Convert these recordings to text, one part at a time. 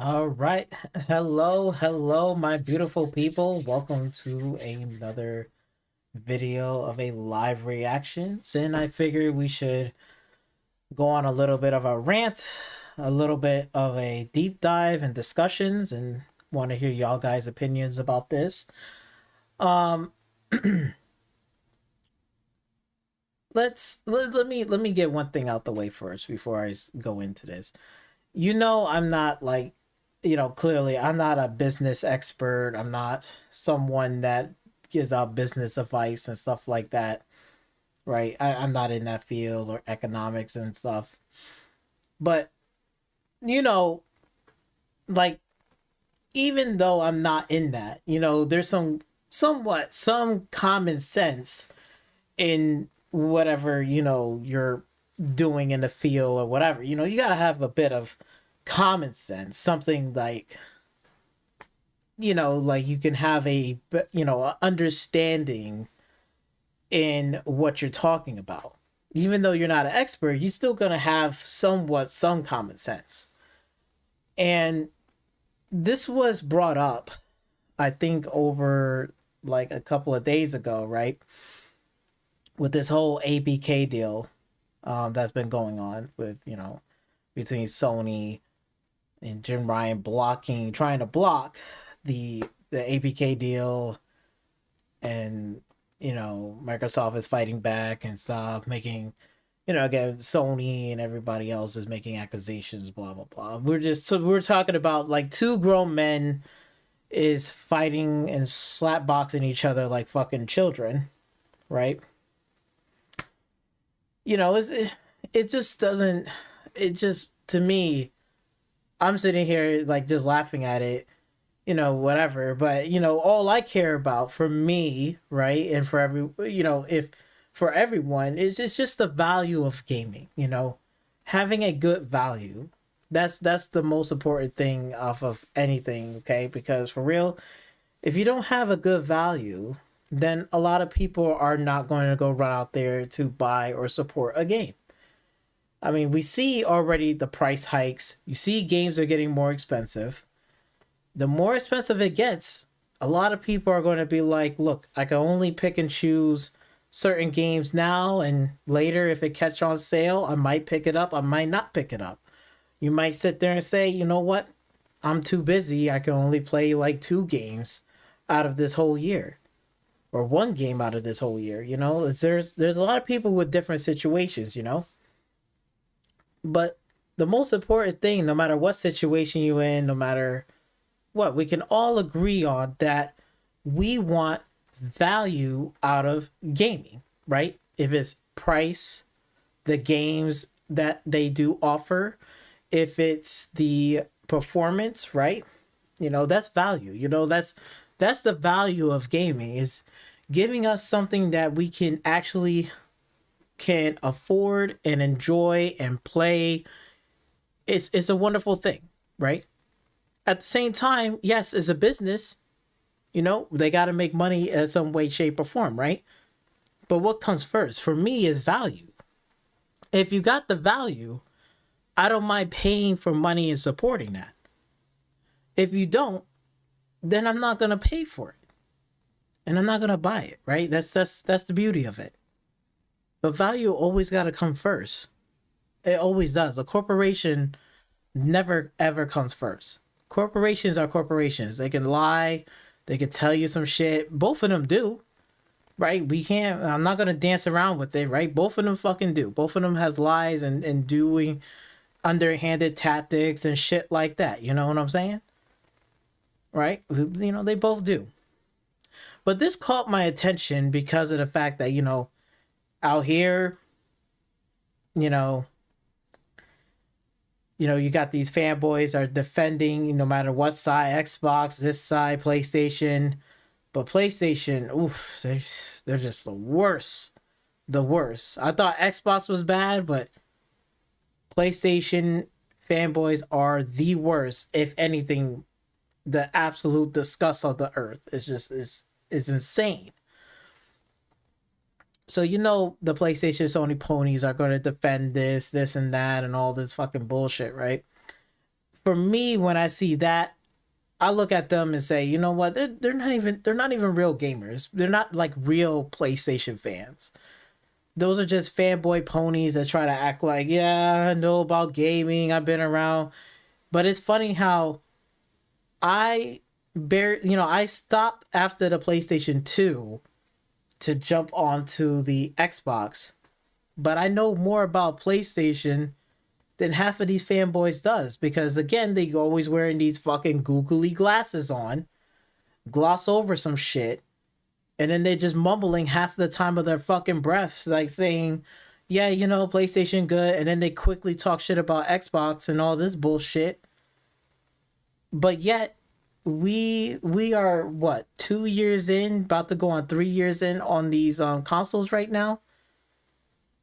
All right. Hello, my beautiful people. Welcome to another video of a live reactions. And I figured we should go on a little bit of a rant, a little bit of a deep dive and discussions, and want to hear y'all guys' opinions about this. Um let me get one thing out the way first before go into this. I'm not like, clearly I'm not a business expert. I'm not someone that gives out business advice and stuff like that, right? I'm not in that field or economics and stuff. But, you know, like, even though I'm not in that, there's some common sense in whatever, you're doing in the field or whatever. You got to have a bit of common sense, something like, like you can have a understanding in what you're talking about. Even though you're not an expert, you're still going to have some common sense. And this was brought up, I think, over like a couple of days ago, right? With this whole ABK deal that's been going on with, between Sony and Jim Ryan trying to block the ABK deal, and Microsoft is fighting back and stuff, making, again, Sony and everybody else is making accusations, blah blah blah. We're talking about like two grown men is fighting and slapboxing each other like fucking children, right? It just doesn't. It just, to me, I'm sitting here like just laughing at it, whatever. But all I care about, for me, right, and for if for everyone, is it's just the value of gaming. Having a good value. That's the most important thing off of anything. Okay, because for real, if you don't have a good value, then a lot of people are not going to go run out there to buy or support a game. I mean, we see already the price hikes. You see games are getting more expensive. The more expensive it gets, a lot of people are going to be like, look, I can only pick and choose certain games now, and later if it catch on sale, I might pick it up, I might not pick it up. You might sit there and say, you know what? I'm too busy. I can only play like 2 games out of this whole year, or 1 game out of this whole year. There's a lot of people with different situations. But the most important thing, no matter what situation you're in, no matter what, we can all agree on that we want value out of gaming, right? If it's price, the games that they do offer, if it's the performance, right? That's value. That's the value of gaming, is giving us something that we can afford and enjoy and play. It's a wonderful thing, right? At the same time, yes, it's a business. They got to make money in some way, shape, or form, right? But what comes first for me is value. If you got the value, I don't mind paying for money and supporting that. If you don't, then I'm not gonna pay for it, and I'm not gonna buy it, right? That's the beauty of it. But value always got to come first. It always does. A corporation never ever comes first. Corporations are corporations. They can lie. They can tell you some shit. Both of them do, right? We can't. I'm not gonna dance around with it, right? Both of them fucking do. Both of them has lies and doing underhanded tactics and shit like that. You know what I'm saying? Right? They both do. But this caught my attention because of the fact that out here, you know, you got these fanboys are defending no matter what side, Xbox, this side, PlayStation. But PlayStation, oof, they're just the worst. The worst. I thought Xbox was bad, but PlayStation fanboys are the worst. If anything, the absolute disgust of the earth is insane. So the PlayStation Sony ponies are going to defend this and that and all this fucking bullshit, right? for me, when I see that, I look at them and say, you know what? They're not even real gamers. They're not like real PlayStation fans. Those are just fanboy ponies that try to act like, yeah, I know about gaming. I've been around. But it's funny how I I stopped after the PlayStation 2 to jump onto the Xbox. But I know more about PlayStation than half of these fanboys does, because again, they always wearing these fucking googly glasses on, gloss over some shit, and then they're just mumbling half the time of their fucking breaths, like saying, yeah, PlayStation good, and then they quickly talk shit about Xbox and all this bullshit. But yet we are what, 2 years in, about to go on 3 years in on these consoles right now.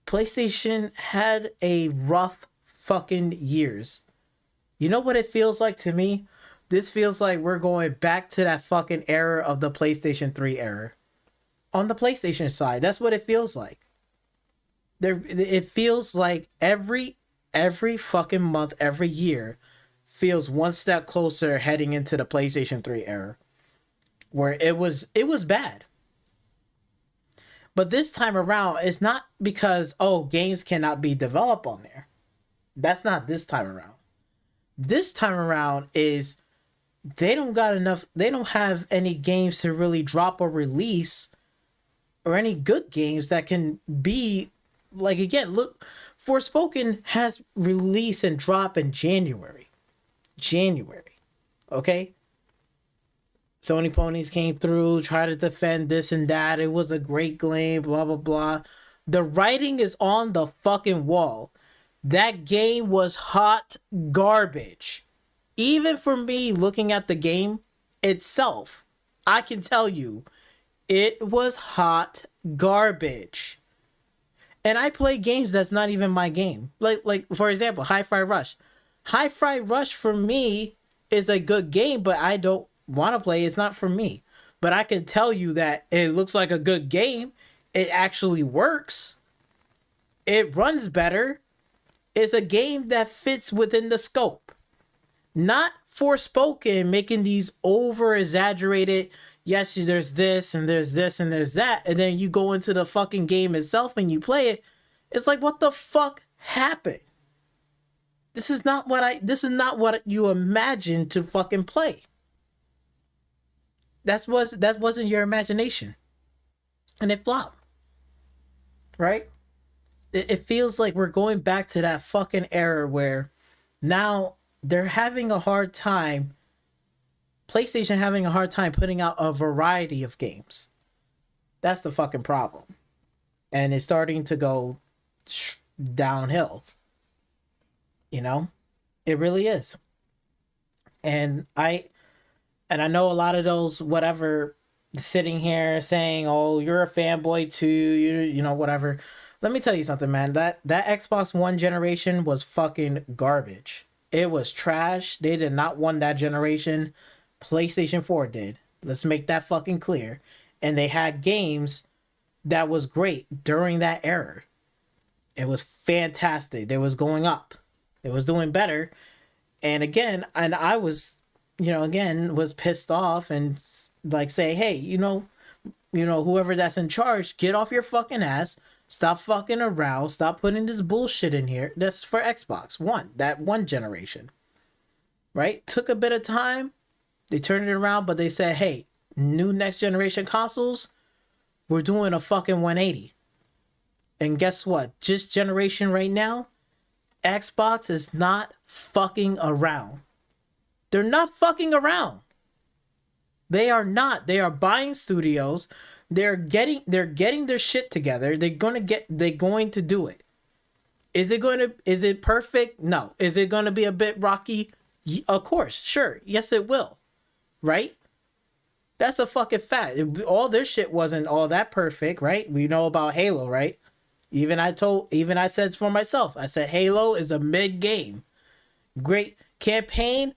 PlayStation had a rough fucking years. You know what it feels like to me? This feels like we're going back to that fucking era of the PlayStation 3 era. On the PlayStation side, that's what it feels like. It feels like every fucking month, every year feels one step closer heading into the PlayStation 3 era, where it was bad. But this time around, it's not because, games cannot be developed on there. That's not this time around. This time around is they don't have any games to really drop or release, or any good games that can be, like, again, look, Forspoken has release and drop in January. Okay? Sony ponies came through, tried to defend this and that. It was a great game, blah, blah, blah. The writing is on the fucking wall. That game was hot garbage. Even for me, looking at the game itself, I can tell you, it was hot garbage. And I play games that's not even my game. Like for example, Hi-Fi Rush. Hi-Fi Rush for me is a good game, but I don't want to play. It's not for me. But I can tell you that it looks like a good game. It actually works. It runs better. It's a game that fits within the scope. Not Forspoken making these over-exaggerated, yes, there's this and there's this and there's that, and then you go into the fucking game itself and you play it. It's like, what the fuck happened? This is not what you imagined to fucking play. That wasn't your imagination. And it flopped. Right? It feels like we're going back to that fucking era where now they're having a hard time, PlayStation having a hard time putting out a variety of games. That's the fucking problem. And it's starting to go downhill. It really is. And I know a lot of those, whatever, sitting here saying, oh, you're a fanboy too, you know, whatever. Let me tell you something, man. That Xbox One generation was fucking garbage. It was trash. They did not want that generation. PlayStation 4 did. Let's make that fucking clear. And they had games that was great during that era. It was fantastic. They was going up. It was doing better. And I was, was pissed off and like say, hey, whoever that's in charge, get off your fucking ass. Stop fucking around. Stop putting this bullshit in here. That's for Xbox One, that one generation. Right? Took a bit of time. They turned it around, but they said, hey, new next generation consoles, we're doing a fucking 180. And guess what? Just generation right now, Xbox is not fucking around. They're not fucking around. They are not. They are buying studios. They're getting their shit together. They're going to do it. Is it perfect? No. Is it going to be a bit rocky? Of course. Sure. Yes, it will. Right? That's a fucking fact. All their shit wasn't all that perfect, right? We know about Halo, right? Even I said for myself, I said Halo is a mid game. Great campaign,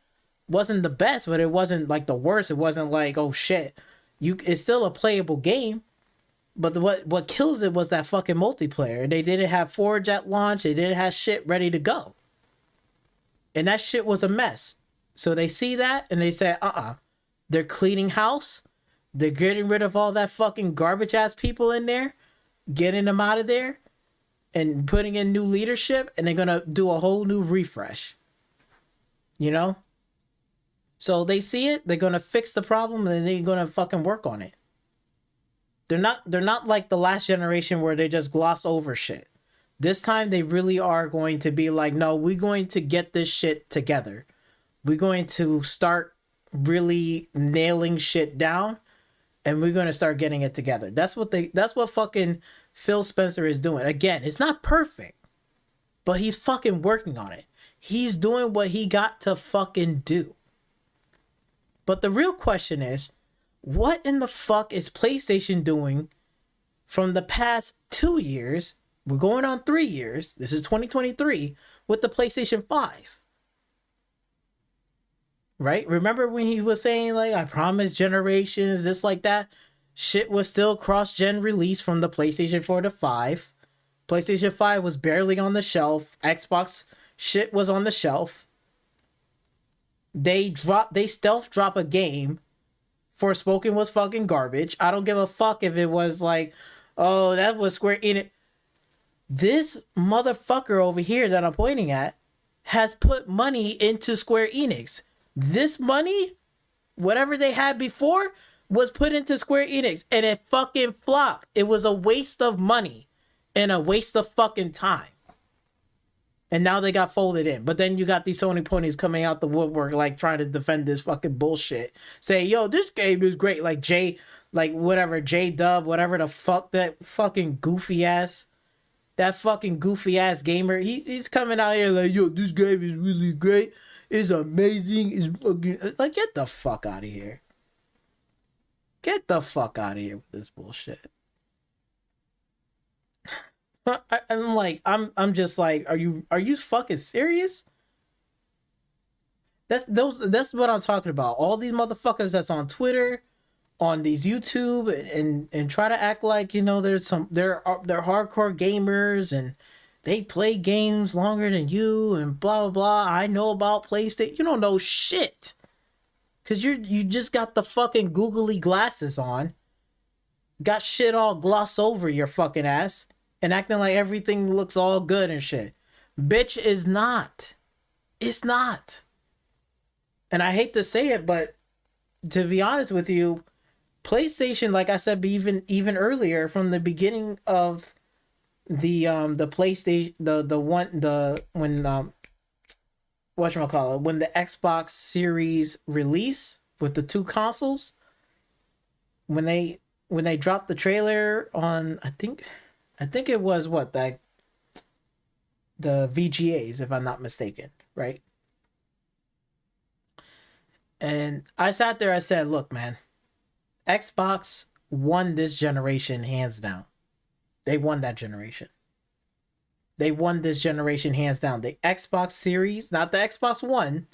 wasn't the best, but it wasn't like the worst. It wasn't like, oh shit. It's still a playable game. But what kills it was that fucking multiplayer. They didn't have Forge at launch. They didn't have shit ready to go. And that shit was a mess. So they see that and they say, they're cleaning house. They're getting rid of all that fucking garbage ass people in there, getting them out of there and putting in new leadership, and they're going to do a whole new refresh. You know? So they see it, they're going to fix the problem, and they're going to fucking work on it. They're not like the last generation where they just gloss over shit. This time they really are going to be like, no, we're going to get this shit together. We're going to start really nailing shit down, and we're going to start getting it together. That's what fucking Phil Spencer is doing. Again, it's not perfect, but he's fucking working on it. He's doing what he got to fucking do. But the real question is, what in the fuck is PlayStation doing from the past 2 years? We're going on 3 years. This is 2023 with the PlayStation 5. Right? Remember when he was saying, like, I promise generations, this, like that? Shit was still cross-gen release from the PlayStation 4 to 5. PlayStation 5 was barely on the shelf. Xbox shit was on the shelf. They stealth drop a game. Forspoken was fucking garbage. I don't give a fuck if it was like, oh, that was Square Enix. This motherfucker over here that I'm pointing at has put money into Square Enix. This money, whatever they had before, was put into Square Enix, and it fucking flopped. It was a waste of money and a waste of fucking time. And now they got folded in. But then you got these Sony ponies coming out the woodwork, like, trying to defend this fucking bullshit. Say, yo, this game is great. Like, J-Dub, whatever the fuck, that fucking goofy ass gamer. He's coming out here like, yo, this game is really great. It's amazing. It's fucking... Like, get the fuck out of here. Get the fuck out of here with this bullshit. I'm just like, are you fucking serious? That's what I'm talking about. All these motherfuckers that's on Twitter, on these YouTube, and try to act like, you know, they're hardcore gamers and they play games longer than you and blah blah blah. I know about PlayStation. You don't know shit. Cause you just got the fucking googly glasses on. Got shit all gloss over your fucking ass. And acting like everything looks all good and shit. Bitch, is not. It's not. And I hate to say it, but to be honest with you, PlayStation, like I said, even earlier, from the beginning of the PlayStation, when the Xbox Series release with the two consoles, when they dropped the trailer on, I think it was the VGAs, if I'm not mistaken, right? And I sat there, I said, look, man, Xbox won this generation hands down. They won that generation. They won this generation hands down. The Xbox Series, not the Xbox One,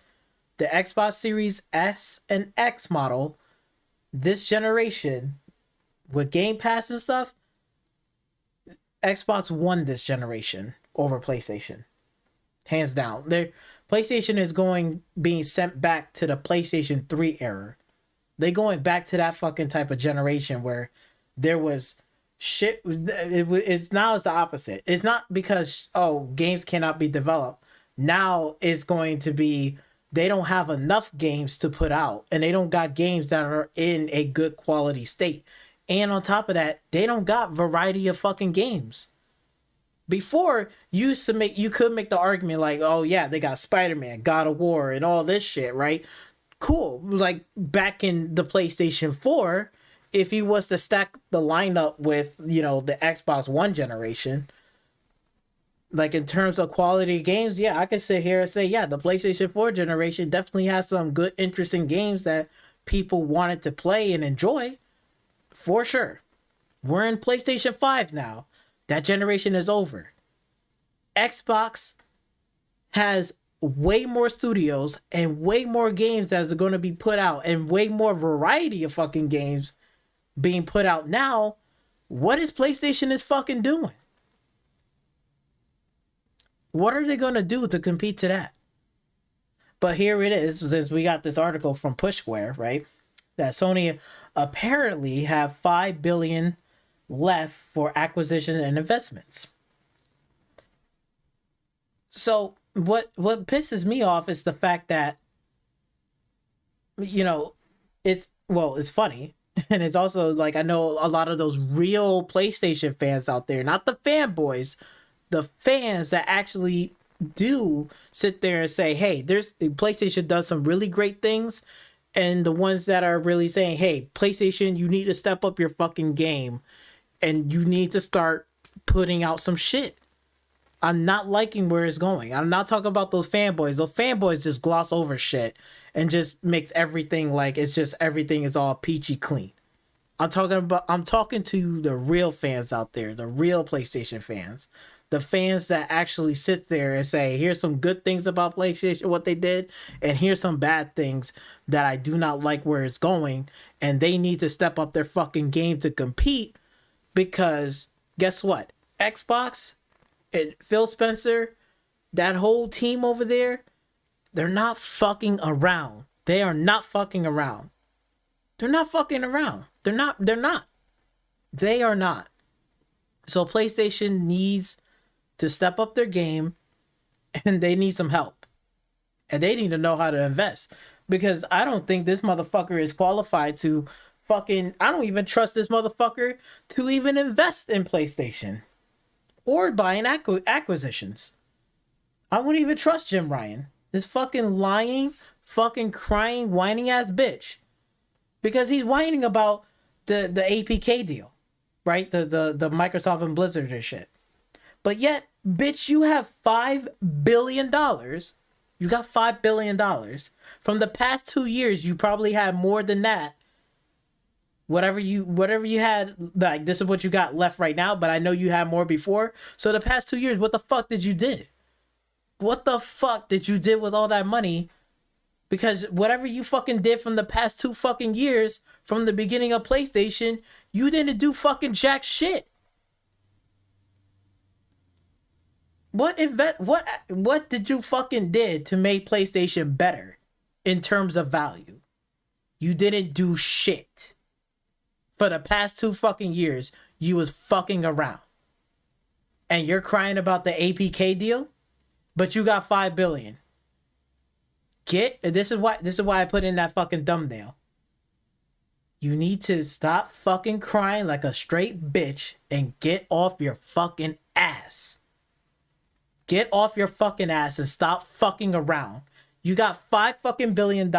the Xbox Series S and X model, this generation, with Game Pass and stuff, Xbox won this generation over PlayStation. Hands down. PlayStation is being sent back to the PlayStation 3 era. They going back to that fucking type of generation where there was shit. It's the opposite. It's not because, games cannot be developed. Now it's going to be, they don't have enough games to put out, and they don't got games that are in a good quality state. And on top of that, they don't got variety of fucking games. Before, you could make the argument like, oh yeah, they got Spider-Man, God of War, and all this shit, right? Cool. Like, back in the PlayStation 4, if he was to stack the lineup with, you know, the Xbox One generation, like, in terms of quality games, yeah, I could sit here and say, yeah, the PlayStation 4 generation definitely has some good, interesting games that people wanted to play and enjoy. For sure. We're in PlayStation 5 now. That generation is over. Xbox has way more studios and way more games that are going to be put out, and way more variety of fucking games being put out now. What is PlayStation is fucking doing? What are they going to do to compete to that? But here it is, since we got this article from Pushsquare, right? That Sony apparently have 5 billion left for acquisition and investments. So what pisses me off is the fact that, you know, it's funny. And it's also like, I know a lot of those real PlayStation fans out there, not the fanboys, the fans that actually do sit there and say, hey, there's PlayStation does some really great things, and the ones that are really saying, hey, PlayStation, you need to step up your fucking game and you need to start putting out some shit. I'm not liking where it's going. I'm not talking about those fanboys. Those fanboys just gloss over shit and just makes everything like it's just everything is all peachy clean. I'm talking to the real fans out there, the real PlayStation fans, the fans that actually sit there and say, here's some good things about PlayStation, what they did, and here's some bad things that I do not like where it's going, and they need to step up their fucking game to compete, because guess what? Xbox and Phil Spencer, that whole team over there, they're not fucking around. They are not fucking around. They're not fucking around. They're not. They are not. So PlayStation needs to step up their game, and they need some help. And they need to know how to invest. Because I don't think this motherfucker is qualified to fucking... I don't even trust this motherfucker to even invest in PlayStation. Or buying acquisitions. I wouldn't even trust Jim Ryan. This fucking lying, fucking crying, whining ass bitch. Because he's whining about the APK deal. Right? The Microsoft and Blizzard and shit. But yet, bitch, you have $5 billion. You got $5 billion. From the past 2 years, you probably had more than that. Whatever you had, like, this is what you got left right now, but I know you had more before. So the past 2 years, what the fuck did you did? What the fuck did you did with all that money? Because whatever you fucking did from the past 2 fucking years, from the beginning of PlayStation, you didn't do fucking jack shit. What did you fucking did to make PlayStation better in terms of value? You didn't do shit. For the past 2 fucking years, you was fucking around. And you're crying about the APK deal, but you got $5 billion. This is why I put in that fucking thumbnail. You need to stop fucking crying like a straight bitch and get off your fucking ass. Get off your fucking ass and stop fucking around. You got $5 fucking billion.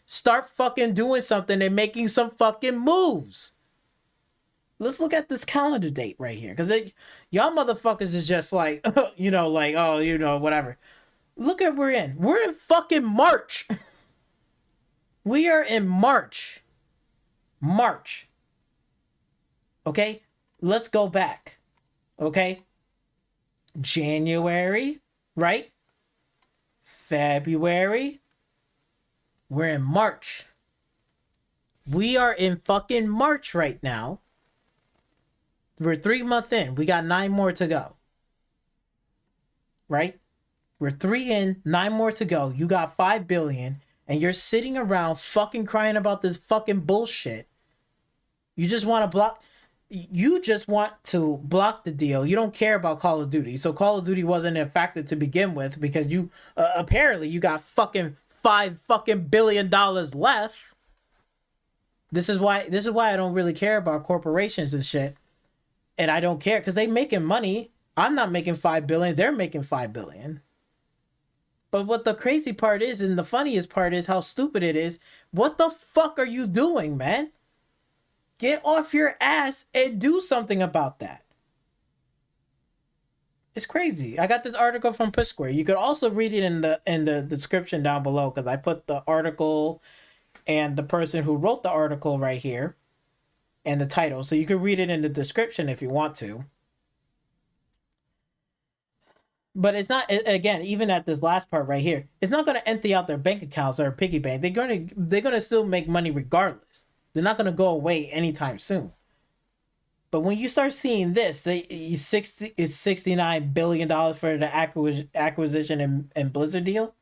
Start fucking doing something and making some fucking moves. Let's look at this calendar date right here. Because y'all motherfuckers is just like, whatever. Look at we're in. We're in fucking March. We are in March. March. Okay? Let's go back. Okay? January, right? February. We're in March. We are in fucking March right now. We're 3 months in. We got 9 more to go. Right? We're 3 in, 9 more to go. You got $5 billion, and you're sitting around fucking crying about this fucking bullshit. You just want to block... You just want to block the deal. You don't care about Call of Duty. So Call of Duty wasn't a factor to begin with because you apparently you got fucking $5 fucking billion left. This is why I don't really care about corporations and shit. And I don't care because they making money. I'm not making $5 billion. They're making $5 billion. But what the crazy part is, and the funniest part is how stupid it is. What the fuck are you doing, man? Get off your ass and do something about that. It's crazy. I got this article from Pushsquare. You could also read it in the description down below because I put the article and the person who wrote the article right here and the title. So you can read it in the description if you want to. But it's not, again, even at this last part right here, it's not going to empty out their bank accounts or piggy bank. They're going to still make money regardless. They're not going to go away anytime soon. But when you start seeing this, it's $69 billion for the acquisition and Blizzard deal.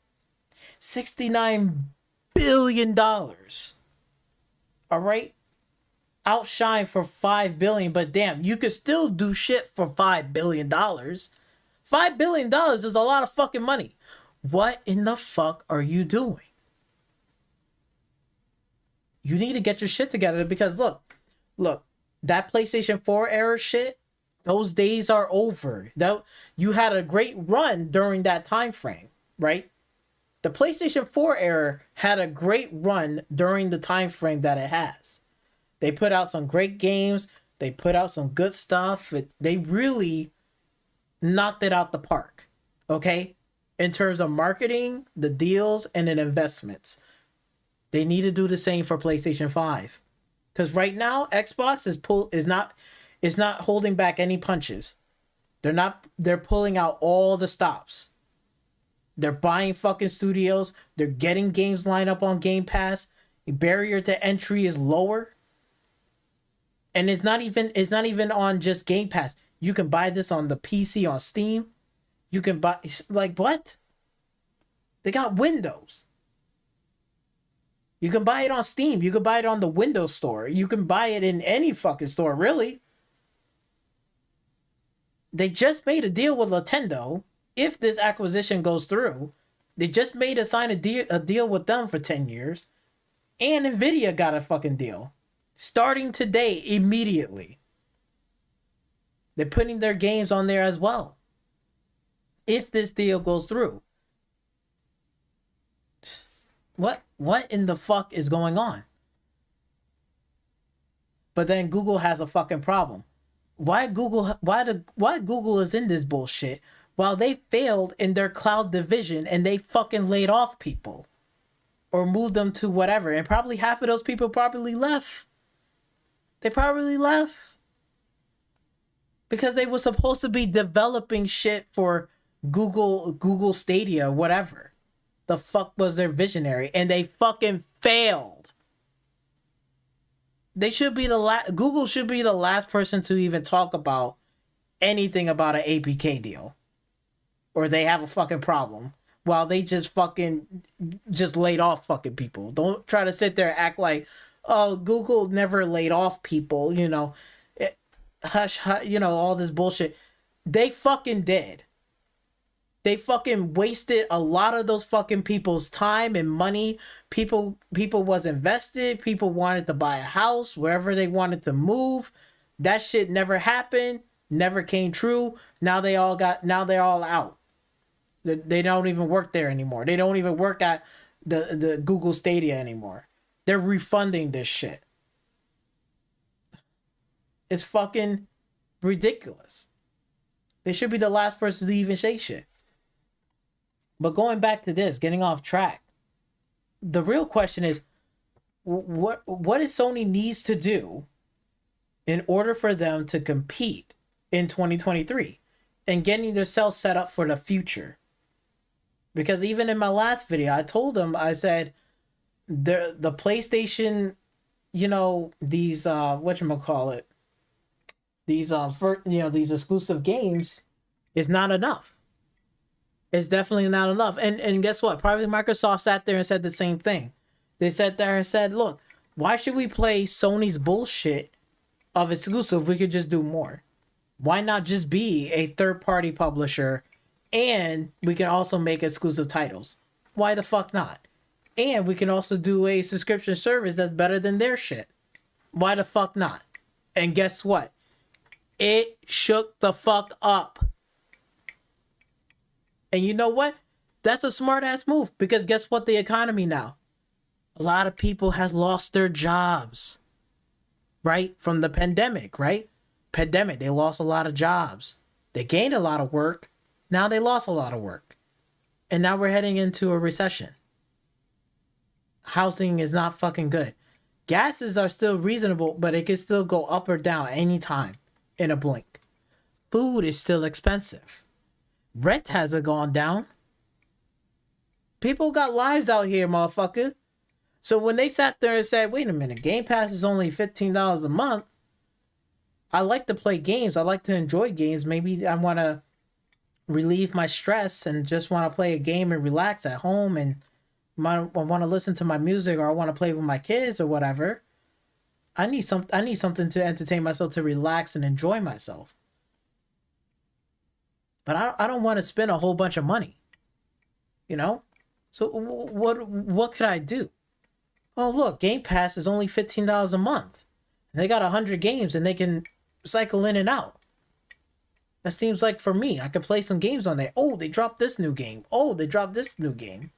$69 billion. All right? Outshine for $5 billion, but damn, you could still do shit for $5 billion. $5 billion is a lot of fucking money. What in the fuck are you doing? You need to get your shit together because look, that PlayStation 4 era shit, those days are over. That you had a great run during that time frame, right? The PlayStation 4 era had a great run during the time frame that it has. They put out some great games. They put out some good stuff. They really knocked it out the park, okay? In terms of marketing, the deals, and the investments. They need to do the same for PlayStation 5. Because right now, Xbox is not holding back any punches. They're pulling out all the stops. They're buying fucking studios. They're getting games lined up on Game Pass. The barrier to entry is lower. And it's not even on just Game Pass. You can buy this on the PC on Steam. You can buy, like, what? They got Windows. You can buy it on Steam. You can buy it on the Windows Store. You can buy it in any fucking store, really. They just made a deal with Nintendo. If this acquisition goes through, they just sign a deal with them for 10 years. And Nvidia got a fucking deal. Starting today, immediately. They're putting their games on there as well. If this deal goes through. What in the fuck is going on? But then Google has a fucking problem. Why Google is in this bullshit while they failed in their cloud division and they fucking laid off people or moved them to whatever, and probably half of those people probably left. They probably left because they were supposed to be developing shit for Google Stadia, whatever. The fuck was their visionary, and they fucking failed. They should be Google should be the last person to even talk about anything about an ABK deal, or they have a fucking problem. While they just laid off fucking people. Don't try to sit there and act like, oh, Google never laid off people. Hush, all this bullshit. They fucking did. They fucking wasted a lot of those fucking people's time and money. People was invested. People wanted to buy a house wherever they wanted to move. That shit never happened. Never came true. Now they're all out. They don't even work there anymore. They don't even work at the Google Stadia anymore. They're refunding this shit. It's fucking ridiculous. They should be the last person to even say shit. But going back to this, getting off track, the real question is, what does Sony needs to do in order for them to compete in 2023 and getting themselves set up for the future? Because even in my last video, I told them, I said, the PlayStation, these whatchamacallit, these exclusive games is not enough. It's definitely not enough. And guess what? Probably Microsoft sat there and said the same thing. They sat there and said, look, why should we play Sony's bullshit of exclusive? We could just do more. Why not just be a third-party publisher and we can also make exclusive titles? Why the fuck not? And we can also do a subscription service that's better than their shit. Why the fuck not? And guess what? It shook the fuck up. And you know what? That's a smart ass move, because guess what? The economy now. A lot of people has lost their jobs, right? From the pandemic, right? Pandemic, they lost a lot of jobs. They gained a lot of work. Now they lost a lot of work. And now we're heading into a recession. Housing is not fucking good. Gases are still reasonable, but it can still go up or down anytime in a blink. Food is still expensive. Rent hasn't gone down. People got lives out here, motherfucker. So when they sat there and said, wait a minute, Game Pass is only $15 a month. I like to play games. I like to enjoy games. Maybe I want to relieve my stress and just want to play a game and relax at home and I want to listen to my music, or I want to play with my kids or whatever. I need something to entertain myself, to relax and enjoy myself. But I don't want to spend a whole bunch of money, you know? So what could I do? Oh, look, Game Pass is only $15 a month. And they got 100 games and they can cycle in and out. That seems like for me, I could play some games on there. Oh, they dropped this new game. Oh, they dropped this new game.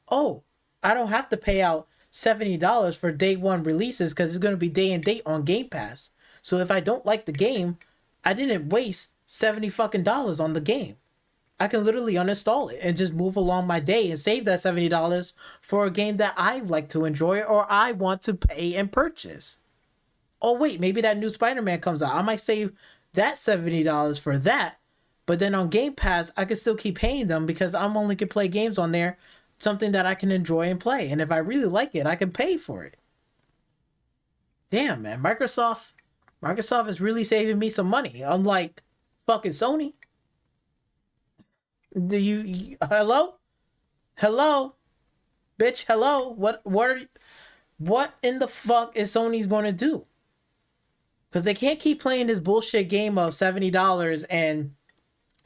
Oh, I don't have to pay out $70 for day one releases because it's going to be day and date on Game Pass. So if I don't like the game, I didn't waste $70 fucking dollars on the game. I can literally uninstall it and just move along my day and save that $70 for a game that I like to enjoy or I want to pay and purchase. Oh wait, maybe that new Spider-Man comes out. I might save that $70 for that, but then on Game Pass, I can still keep paying them because I'm only can play games on there, something that I can enjoy and play. And if I really like it, I can pay for it. Damn, man, Microsoft is really saving me some money, unlike fucking Sony. Do you hello? Hello? Bitch, hello? What in the fuck is Sony's going to do? Because they can't keep playing this bullshit game of $70 and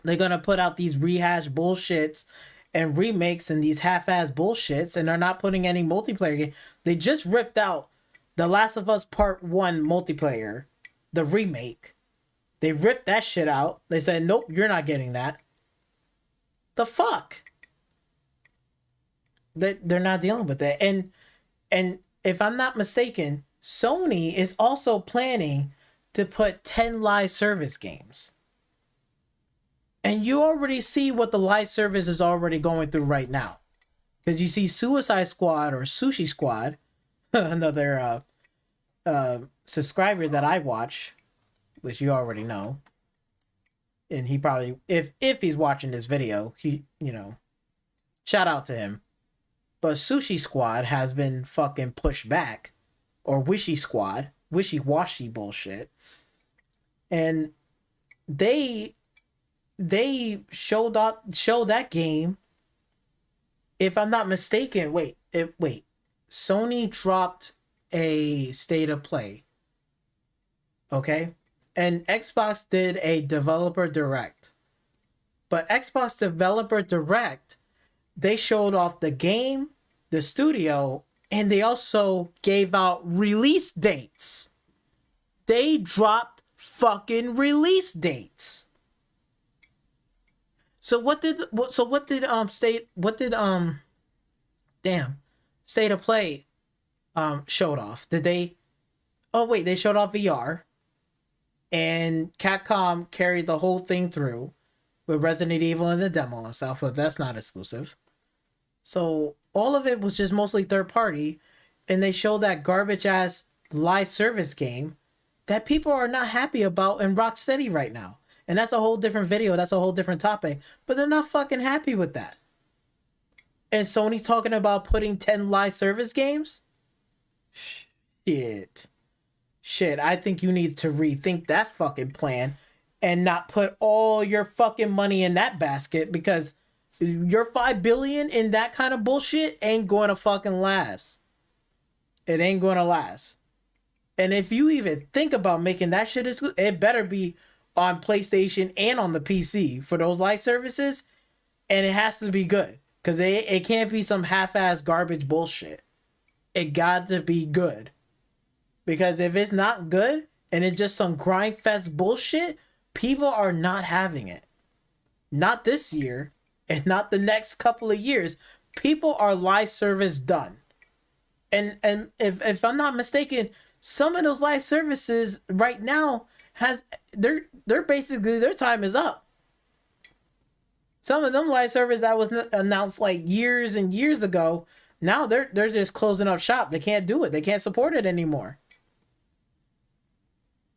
they're going to put out these rehashed bullshits and remakes and these half-ass bullshits, and they're not putting any multiplayer game. They just ripped out The Last of Us Part 1 multiplayer, the remake. They ripped that shit out. They said, nope, you're not getting that. The fuck? They're not dealing with that. And if I'm not mistaken, Sony is also planning to put 10 live service games. And you already see what the live service is already going through right now. Because you see Suicide Squad or Sushi Squad, another subscriber that I watch, which you already know. And he probably, if he's watching this video, he, shout out to him. But Sushi Squad has been fucking pushed back. Or Wishy Squad. Wishy-washy bullshit. And they showed that game. If I'm not mistaken, wait. Sony dropped a state of play. Okay? And Xbox did a developer direct. But Xbox developer direct, they showed off the game, the studio, and they also gave out release dates. They dropped fucking release dates. So what did State of Play showed off? They showed off VR. And Capcom carried the whole thing through with Resident Evil and the demo and stuff, but that's not exclusive. So all of it was just mostly third party, and they showed that garbage ass live service game that people are not happy about in Rocksteady right now. And that's a whole different video, that's a whole different topic, but they're not fucking happy with that. And Sony's talking about putting 10 live service games? Shit, I think you need to rethink that fucking plan and not put all your fucking money in that basket, because your $5 billion in that kind of bullshit ain't going to fucking last. It ain't going to last. And if you even think about making that shit, it better be on PlayStation and on the PC for those live services, and it has to be good, because it can't be some half-ass garbage bullshit. It got to be good. Because if it's not good and it's just some grind fest bullshit, people are not having it. Not this year and not the next couple of years. People are live service done. And if I'm not mistaken, some of those live services right now they're basically, their time is up. Some of them live services that was announced like years and years ago, now they're just closing up shop. They can't do it. They can't support it anymore.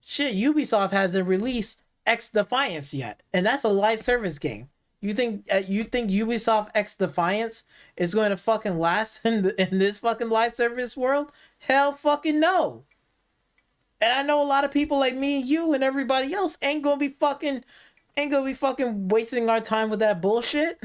Shit, Ubisoft hasn't released X Defiance yet, and that's a live service game. You think Ubisoft X Defiance is going to fucking last in this fucking live service world? Hell fucking no. And I know a lot of people like me and you and everybody else ain't gonna be fucking wasting our time with that bullshit.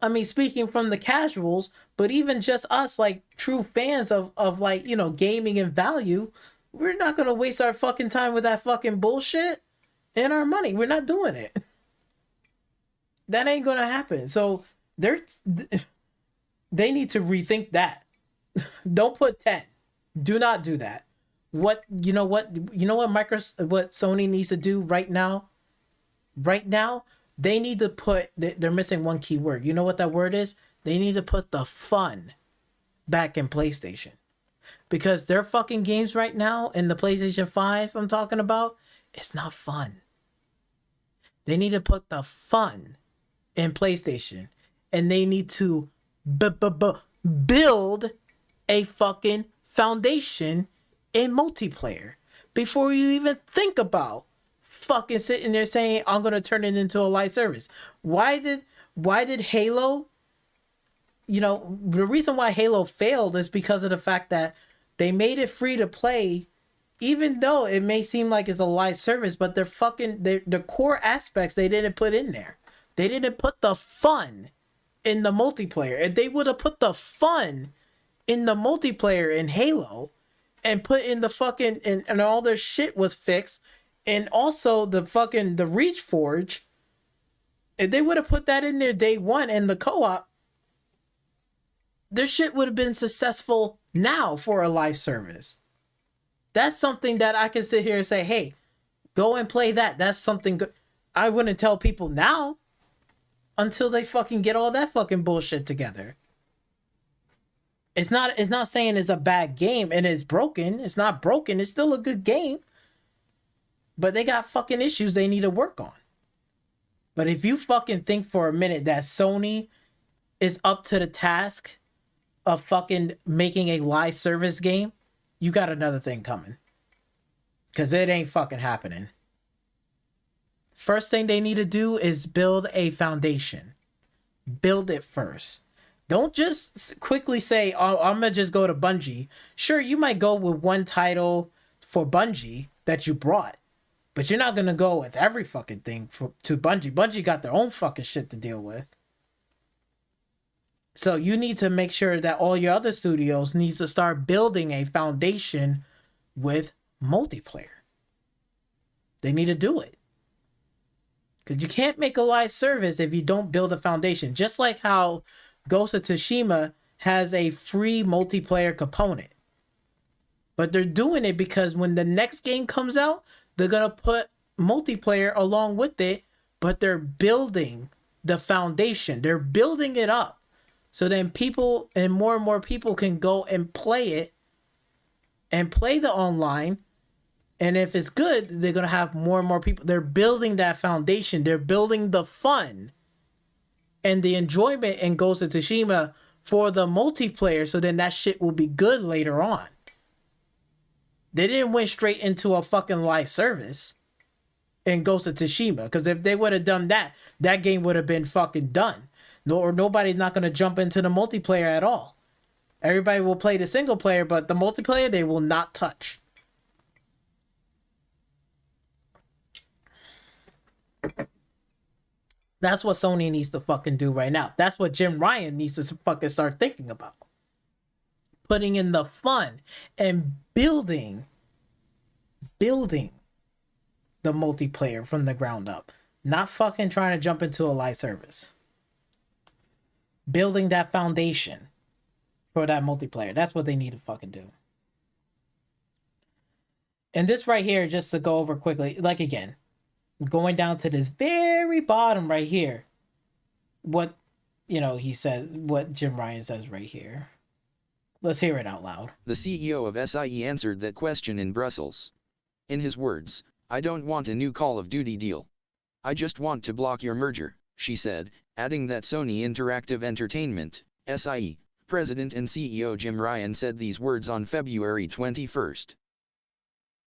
I mean, speaking from the casuals, but even just us, like true fans of like, you know, gaming and value, we're not gonna waste our fucking time with that fucking bullshit and our money. We're not doing it. That ain't gonna happen. So they need to rethink that. Don't put 10. Do not do that. What Microsoft, what Sony needs to do right now? Right now, they need to put, they're missing one key word. You know what that word is? They need to put the fun back in PlayStation. Because their fucking games right now in the PlayStation 5 I'm talking about, it's not fun. They need to put the fun in PlayStation. And they need to build a fucking foundation in multiplayer before you even think about fucking sitting there saying I'm gonna turn it into a live service. Why did Halo, you know, the reason why Halo failed is because of the fact that they made it free to play, even though it may seem like it's a live service, but the core aspects they didn't put in there. They didn't put the fun in the multiplayer. If they would have put the fun in the multiplayer in Halo and put in the fucking and all their shit was fixed, and also the Reach Forge, if they would have put that in there day one and the co-op, this shit would have been successful now for a live service. That's something that I can sit here and say, hey, go and play that. That's something good. I wouldn't tell people now until they fucking get all that fucking bullshit together. It's not saying it's a bad game and it's broken. It's not broken. It's still a good game. But they got fucking issues they need to work on. But if you fucking think for a minute that Sony is up to the task of fucking making a live service game, you got another thing coming. Because it ain't fucking happening. First thing they need to do is build a foundation. Build it first. Don't just quickly say, oh, I'm going to just go to Bungie. Sure, you might go with one title for Bungie that you brought. But you're not going to go with every fucking thing to Bungie. Bungie got their own fucking shit to deal with. So you need to make sure that all your other studios needs to start building a foundation with multiplayer. They need to do it. Because you can't make a live service if you don't build a foundation. Just like how Ghost of Tsushima has a free multiplayer component. But they're doing it because when the next game comes out, they're going to put multiplayer along with it, but they're building the foundation. They're building it up. So then people and more people can go and play it and play the online. And if it's good, they're going to have more and more people. They're building that foundation. They're building the fun and the enjoyment in Ghost of Tsushima for the multiplayer. So then that shit will be good later on. They didn't went straight into a fucking live service in Ghost of Tsushima. Because if they would have done that, that game would have been fucking done. Nobody's not going to jump into the multiplayer at all. Everybody will play the single player, but the multiplayer, they will not touch. That's what Sony needs to fucking do right now. That's what Jim Ryan needs to fucking start thinking about. Putting in the fun and building the multiplayer from the ground up. Not fucking trying to jump into a live service. Building that foundation for that multiplayer. That's what they need to fucking do. And this right here, just to go over quickly, like again, going down to this very bottom right here, what, you know, he said, what Jim Ryan says right here. Let's hear it out loud. The CEO of SIE answered that question in Brussels. In his words, I don't want a new Call of Duty deal. I just want to block your merger, she said, adding that Sony Interactive Entertainment, SIE, President and CEO Jim Ryan said these words on February 21st.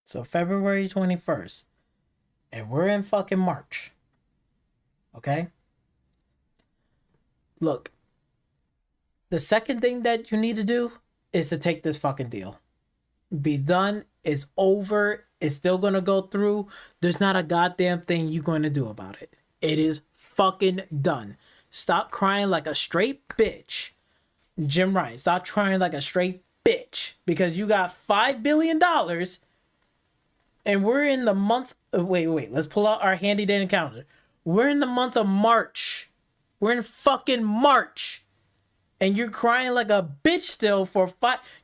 So February 21st. And we're in fucking March. Okay? Look. The second thing that you need to do is to take this fucking deal. Be done. It's over. It's still going to go through. There's not a goddamn thing you're going to do about it. It is fucking done. Stop crying like a straight bitch. Jim Ryan, stop crying like a straight bitch. Because you got $5 billion and we're in the month of, wait, let's pull out our handy dandy calendar. We're in the month of March. We're in fucking March. And you're crying like a bitch still for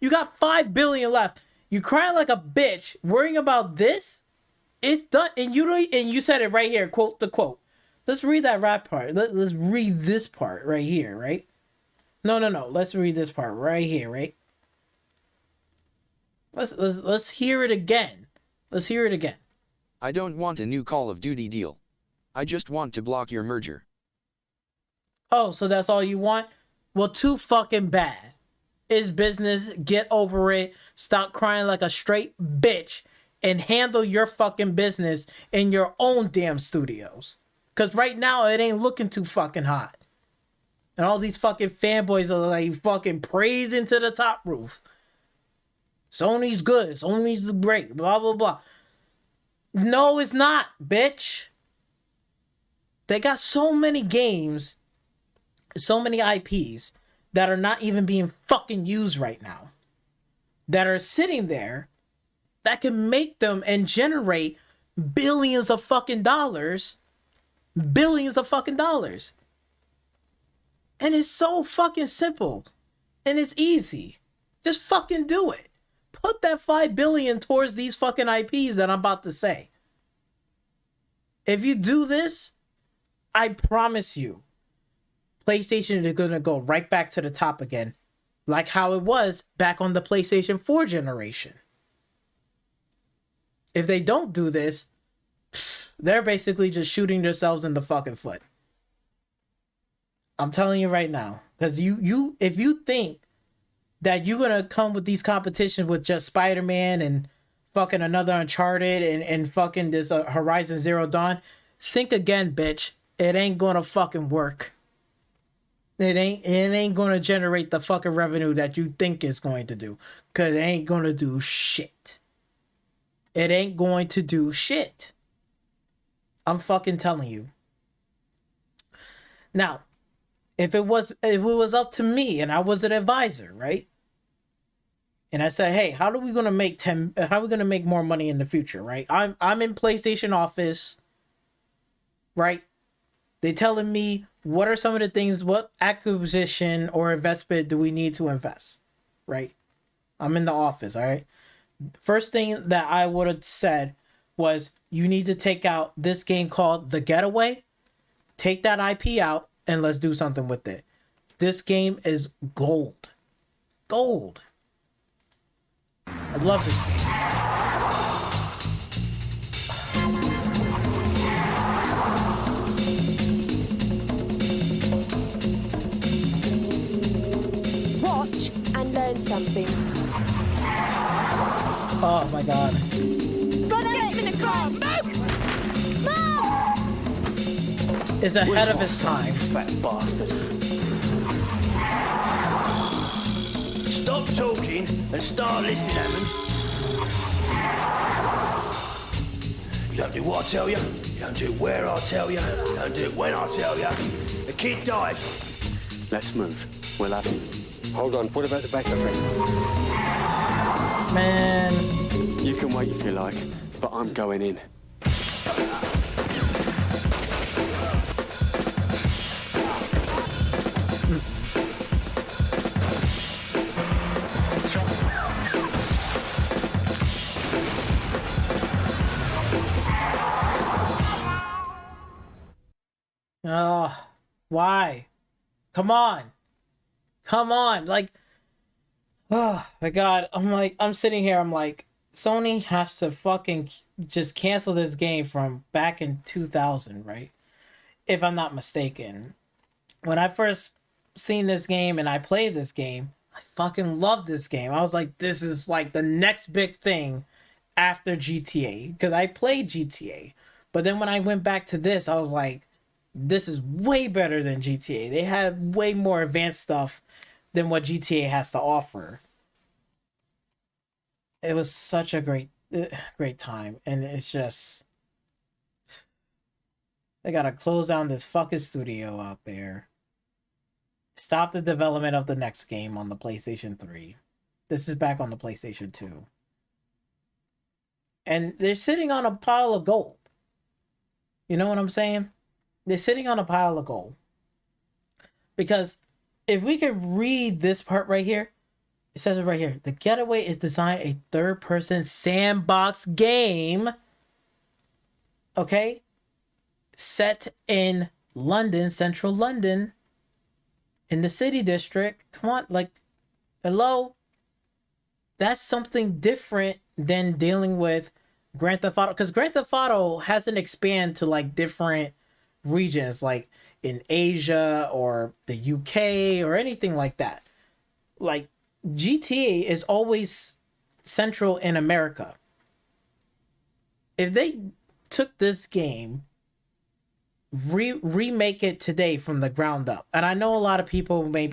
you got $5 billion left. You crying like a bitch, worrying about this? It's done. And you said it right here, quote the quote. Let's read that rap part. Let's read this part right here, right? No. Let's read this part right here, right? Let's hear it again. Let's hear it again. I don't want a new Call of Duty deal. I just want to block your merger. Oh, so that's all you want? Well, too fucking bad. It's business. Get over it. Stop crying like a straight bitch and handle your fucking business in your own damn studios. Because right now, it ain't looking too fucking hot. And all these fucking fanboys are like fucking praising to the top roof. Sony's good. Sony's great. Blah, blah, blah. No, it's not, bitch. They got so many games, so many IPs that are not even being fucking used right now. That are sitting there that can make them and generate billions of fucking dollars. Billions of fucking dollars. And it's so fucking simple. And it's easy. Just fucking do it. Put that $5 billion towards these fucking IPs that I'm about to say. If you do this, I promise you, PlayStation is going to go right back to the top again. Like how it was back on the PlayStation 4 generation. If they don't do this, they're basically just shooting themselves in the fucking foot. I'm telling you right now. Because if you think that you're going to come with these competitions with just Spider-Man and fucking another Uncharted and fucking this Horizon Zero Dawn, think again, bitch. It ain't going to fucking work. It ain't going to generate the fucking revenue that you think it's going to do. Because it ain't going to do shit. It ain't going to do shit. I'm fucking telling you. Now, if it was up to me and I was an advisor, right? And I said, hey, how are we gonna make more money in the future, right? I'm in PlayStation office, right? They telling me what are some of the things, what acquisition or investment do we need to invest, right? I'm in the office, all right? First thing that I would have said was you need to take out this game called The Getaway, take that IP out, and let's do something with it. This game is gold. Gold. I love this game. Watch and learn something. Oh my god. Get him in the car! Move! Move! It's ahead of its time. Fat bastard. Stop talking and start listening, Hammond. You don't do what I tell you. You don't do it where I tell you. You don't do it when I tell you. The kid dies. Let's move. We'll have him. Hold on. What about the backup thing? Man. You can wait if you like, but I'm going in. Oh, why? Come on. Come on. Like, oh my god. I'm sitting here. I'm like, Sony has to fucking just cancel this game from back in 2000, right? If I'm not mistaken. When I first seen this game and I played this game, I fucking loved this game. I was like, this is like the next big thing after GTA. Because I played GTA. But then when I went back to this, I was like, this is way better than GTA. They have way more advanced stuff than what GTA has to offer. It was such a great time. And it's just, they gotta close down this fucking studio out there. stop the development of the next game on the PlayStation 3. This is back on the PlayStation 2. And they're sitting on a pile of gold. You know what I'm saying? They're sitting on a pile of gold. Because if we could read this part right here, it says it right here. The Getaway is designed a third-person sandbox game. Okay? Set in London, central London. In the city district. Come on, like, hello? That's something different than dealing with Grand Theft Auto. Because Grand Theft Auto hasn't expanded to, like, different regions. Like, in Asia or the UK or anything like that. Like, GTA is always central in America. If they took this game, remake it today from the ground up, and I know a lot of people may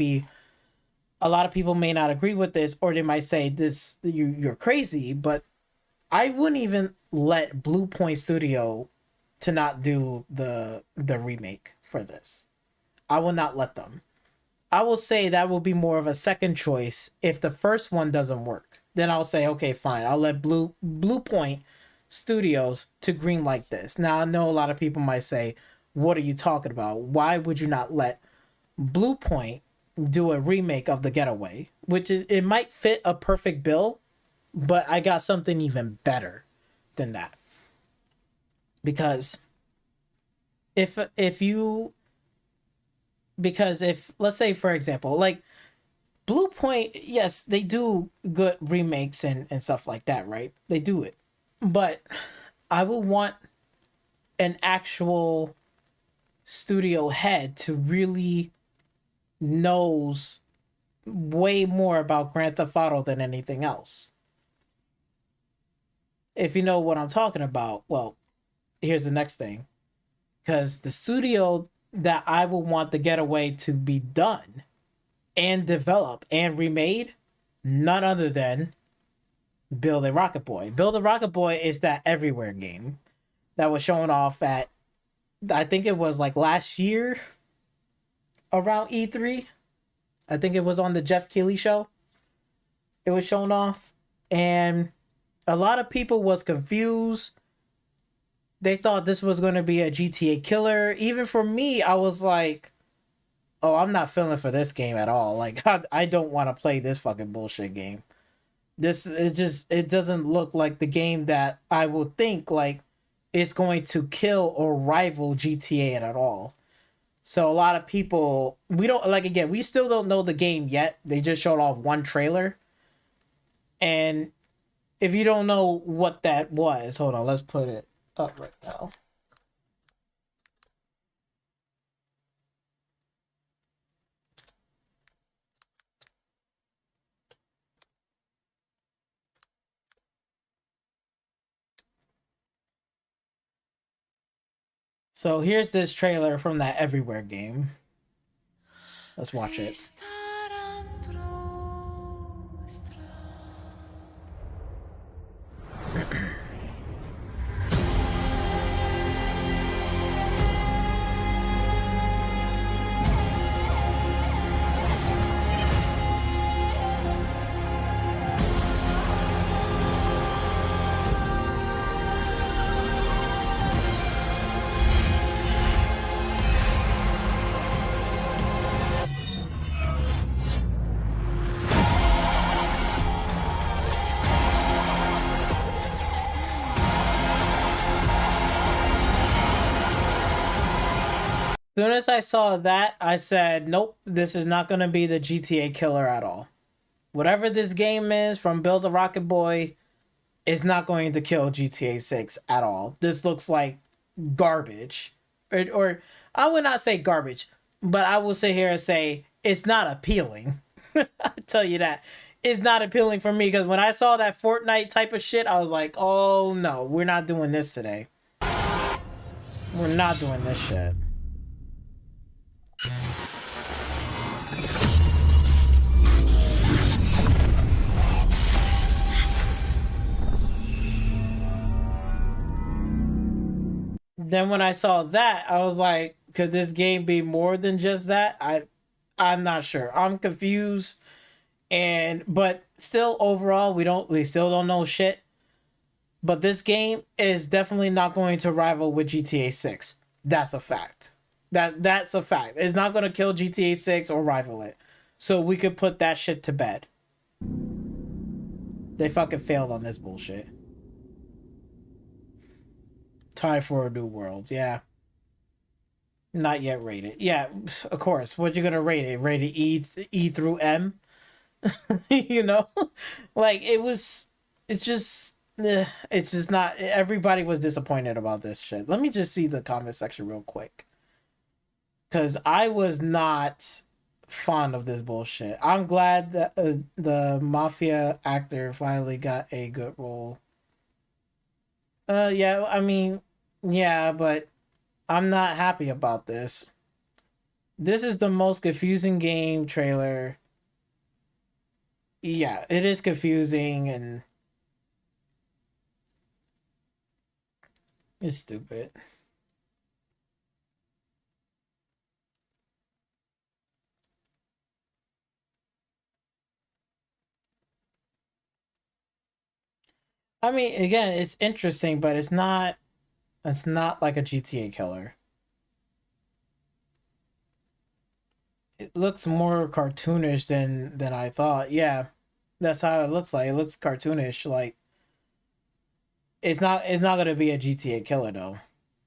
not agree with this, or they might say this you're crazy, but I wouldn't even let Blue Point Studio to not do the remake for this. I will not let them. I will say that will be more of a second choice if the first one doesn't work. Then I'll say, okay, fine. I'll let Blue Point Studios to greenlight this. Now, I know a lot of people might say, what are you talking about? Why would you not let Blue Point do a remake of The Getaway? Which is, it might fit a perfect bill, but I got something even better than that. Because if let's say, for example, like Blue Point, yes, they do good remakes and stuff like that, right? They do it. But I would want an actual studio head to really knows way more about Grand Theft Auto than anything else. If you know what I'm talking about, well, here's the next thing. Because the studio that I would want The Getaway to be done and developed and remade, none other than Build a Rocket Boy. Build a Rocket Boy is that everywhere game that was shown off at, I think it was like last year around E3. I think it was on the Jeff Keighley show. It was shown off, and a lot of people was confused. They thought this was going to be a GTA killer. Even for me, I was like, oh, I'm not feeling for this game at all. Like, I don't want to play this fucking bullshit game. This is just, it doesn't look like the game that I would think like is going to kill or rival GTA at all. So a lot of people, we don't, like, again, we still don't know the game yet. They just showed off one trailer. And if you don't know what that was, hold on, let's put it up right now. So here's this trailer from that Everywhere game. Let's watch it. As soon as I saw that, I said, nope, this is not going to be the GTA killer at all. Whatever this game is from Build a Rocket Boy is not going to kill GTA 6 at all. This looks like garbage. Or I would not say garbage, but I will sit here and say it's not appealing. I'll tell you that. It's not appealing for me, because when I saw that Fortnite type of shit, I was like, oh no, we're not doing this today. We're not doing this shit. Then when I saw that, I was like, could this game be more than just that? I'm not sure. I'm confused, but still overall we still don't know shit. But this game is definitely not going to rival with GTA 6. That's a fact. That's a fact. It's not going to kill GTA 6 or rival it. So we could put that shit to bed. They fucking failed on this bullshit. Time for a new world. Yeah. Not yet rated. Yeah, of course. What you gonna rate it? Rated E through M? You know? Like, it's just not, everybody was disappointed about this shit. Let me just see the comment section real quick. Because I was not fond of this bullshit. I'm glad that the Mafia actor finally got a good role. Yeah, I mean, yeah, but I'm not happy about this. This is the most confusing game trailer. Yeah, it is confusing and it's stupid. I mean, again, it's interesting, but it's not like a GTA killer. It looks more cartoonish than I thought. Yeah, that's how it looks like. It looks cartoonish. Like it's not gonna be a GTA killer though.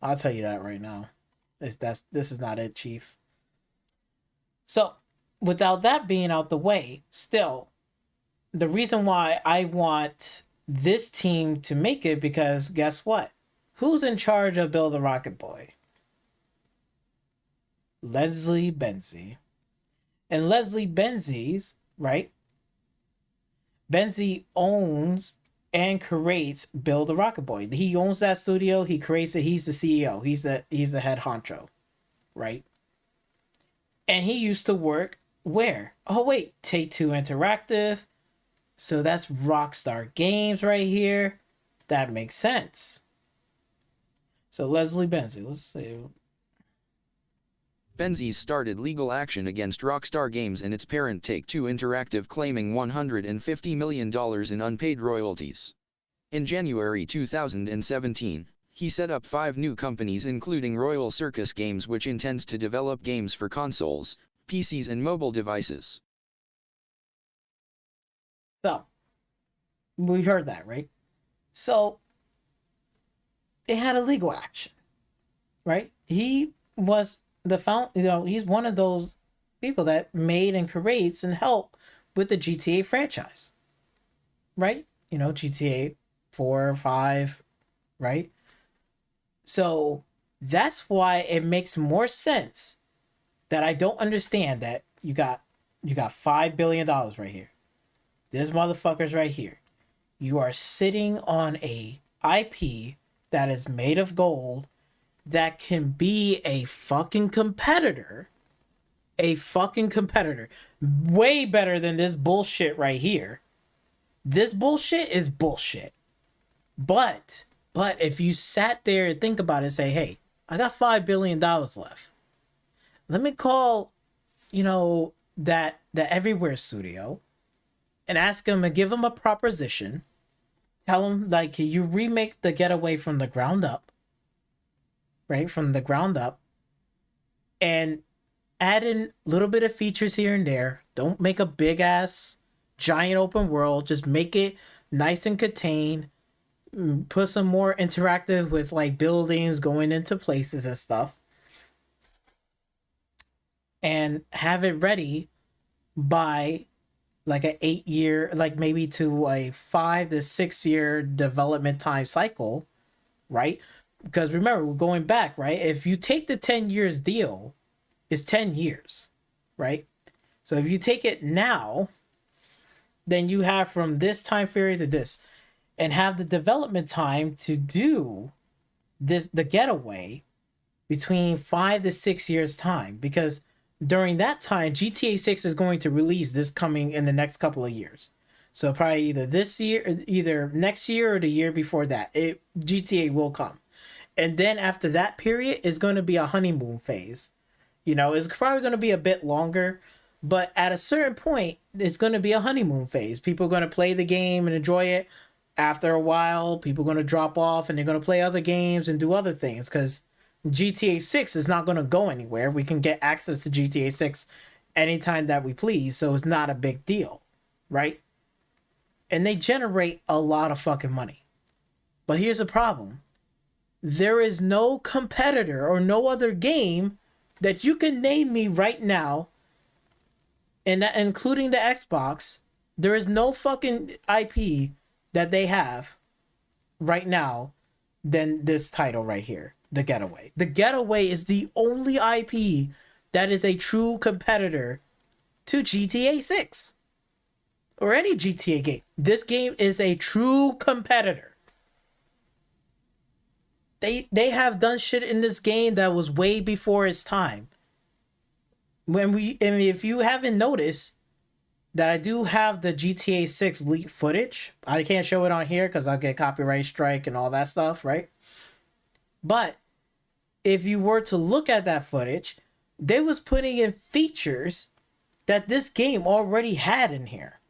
I'll tell you that right now. This is not it, Chief. So, without that being out the way, still, the reason why I want this team to make it, because guess what? Who's in charge of Build a Rocket Boy? Leslie Benzie. And Leslie Benzie's, right? Benzie owns and creates Build a Rocket Boy. He owns that studio. He creates it. He's the CEO. He's the head honcho, right? And he used to work where? Oh wait, Take-Two Interactive. So that's Rockstar Games right here. That makes sense. So Leslie Benzie, let's see. Benzie started legal action against Rockstar Games and its parent Take-Two Interactive, claiming $150 million in unpaid royalties. In January 2017, he set up 5 new companies including Royal Circus Games, which intends to develop games for consoles, PCs and mobile devices. So, we heard that, right? So, they had a legal action, right? He was he's one of those people that made and creates and help with the GTA franchise, right? You know, GTA 4 or 5, right? So that's why it makes more sense that I don't understand that you got $5 billion right here. This motherfucker's right here. You are sitting on a IP that is made of gold that can be a fucking competitor. A fucking competitor. Way better than this bullshit right here. This bullshit is bullshit. But if you sat there and think about it and say, hey, I got $5 billion left. Let me call, that Everywhere studio and ask him and give him a proposition. Tell him, like, can you remake the Getaway from the ground up? Right? From the ground up. And add in a little bit of features here and there. Don't make a big ass giant open world. Just make it nice and contained. Put some more interactive with like buildings going into places and stuff. And have it ready by like an 8-year, like maybe to a 5 to 6 year development time cycle, right? Because remember, we're going back, right? If you take the 10 years deal, it's 10 years, right? So if you take it now, then you have from this time period to this, and have the development time to do the Getaway between 5 to 6 years time, because during that time, GTA 6 is going to release this coming in the next couple of years. So probably either this year, either next year or the year before that, GTA will come. And then after that period is going to be a honeymoon phase. It's probably going to be a bit longer, But at a certain point, it's going to be a honeymoon phase. People are going to play the game and enjoy it. After a while, people are going to drop off and they're going to play other games and do other things because GTA 6 is not going to go anywhere. We can get access to GTA 6 anytime that we please, so it's not a big deal, right? And they generate a lot of fucking money. But here's the problem. There is no competitor or no other game that you can name me right now, and that, including the Xbox, there is no fucking IP that they have right now than this title right here, The Getaway. The Getaway is the only IP that is a true competitor to GTA 6 or any GTA game. This game is a true competitor. They have done shit in this game that was way before its time. If you haven't noticed that I do have the GTA 6 leak footage, I can't show it on here because I'll get copyright strike and all that stuff, right? But if you were to look at that footage, they was putting in features that this game already had in here.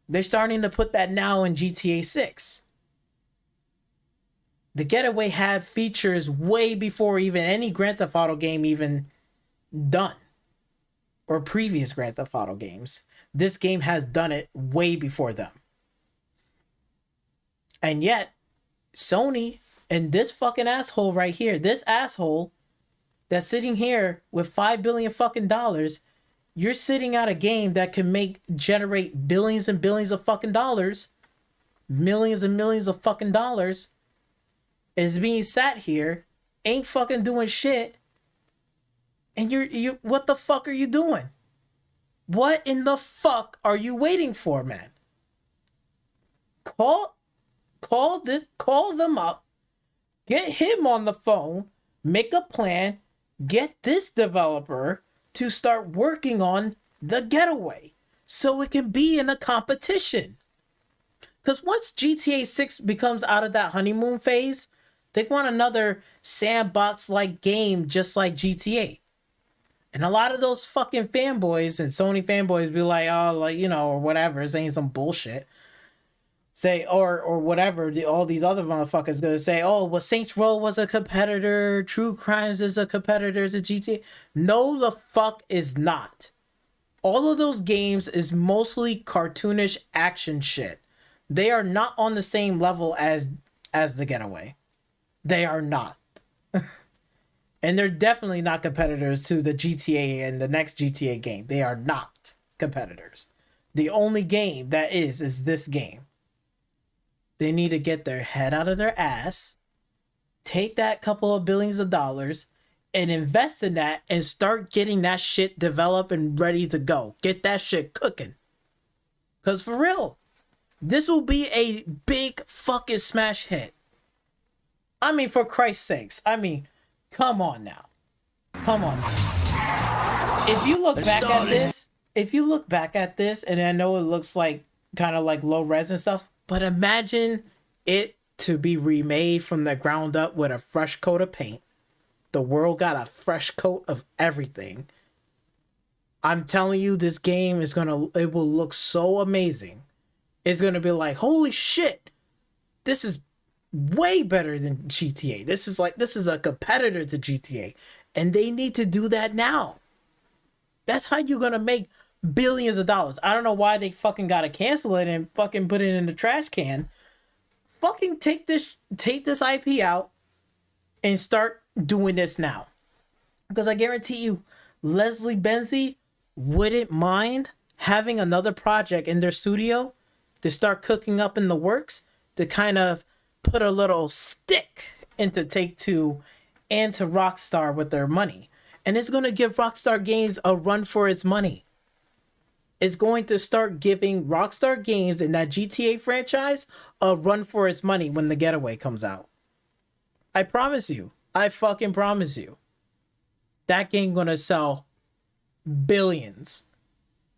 They're starting to put that now in GTA 6. The Getaway had features way before even any Grand Theft Auto game even done. Or previous Grand Theft Auto games. This game has done it way before them. And yet, Sony and this fucking asshole right here, this asshole that's sitting here with $5 billion fucking dollars, you're sitting at a game that can generate billions and billions of fucking dollars, millions and millions of fucking dollars, is being sat here, ain't fucking doing shit, and you what the fuck are you doing? What in the fuck are you waiting for, man? Call them up, get him on the phone, make a plan, get this developer to start working on The Getaway so it can be in a competition. Because once GTA 6 becomes out of that honeymoon phase, they want another sandbox-like game just like GTA. And a lot of those fucking fanboys and Sony fanboys be like, oh, like, you know, or whatever, saying some bullshit. Say, or whatever, all these other motherfuckers gonna say, oh, well, Saints Row was a competitor, True Crimes is a competitor to GTA. No, the fuck is not. All of those games is mostly cartoonish action shit. They are not on the same level as The Getaway. They are not. And they're definitely not competitors to the GTA and the next GTA game. They are not competitors. The only game that is this game. They need to get their head out of their ass, take that couple of billions of dollars, and invest in that and start getting that shit developed and ready to go. Get that shit cooking. Because for real, this will be a big fucking smash hit. I mean, for Christ's sakes. I mean, come on now. Come on now. If you look back at this, and I know it looks like kind of like low res and stuff, but imagine it to be remade from the ground up with a fresh coat of paint. The world got a fresh coat of everything. I'm telling you, this game it will look so amazing. It's gonna be like, holy shit, this is way better than GTA. This is a competitor to GTA. And they need to do that now. That's how you're gonna make billions of dollars. I don't know why they fucking gotta cancel it and fucking put it in the trash can. Fucking take this IP out and start doing this now. Because I guarantee you, Leslie Benzie wouldn't mind having another project in their studio to start cooking up in the works to kind of put a little stick into Take-Two and to Rockstar with their money. And it's going to give Rockstar Games a run for its money. It's going to start giving Rockstar Games and that GTA franchise a run for its money when The Getaway comes out. I promise you. I fucking promise you. That game gonna sell billions.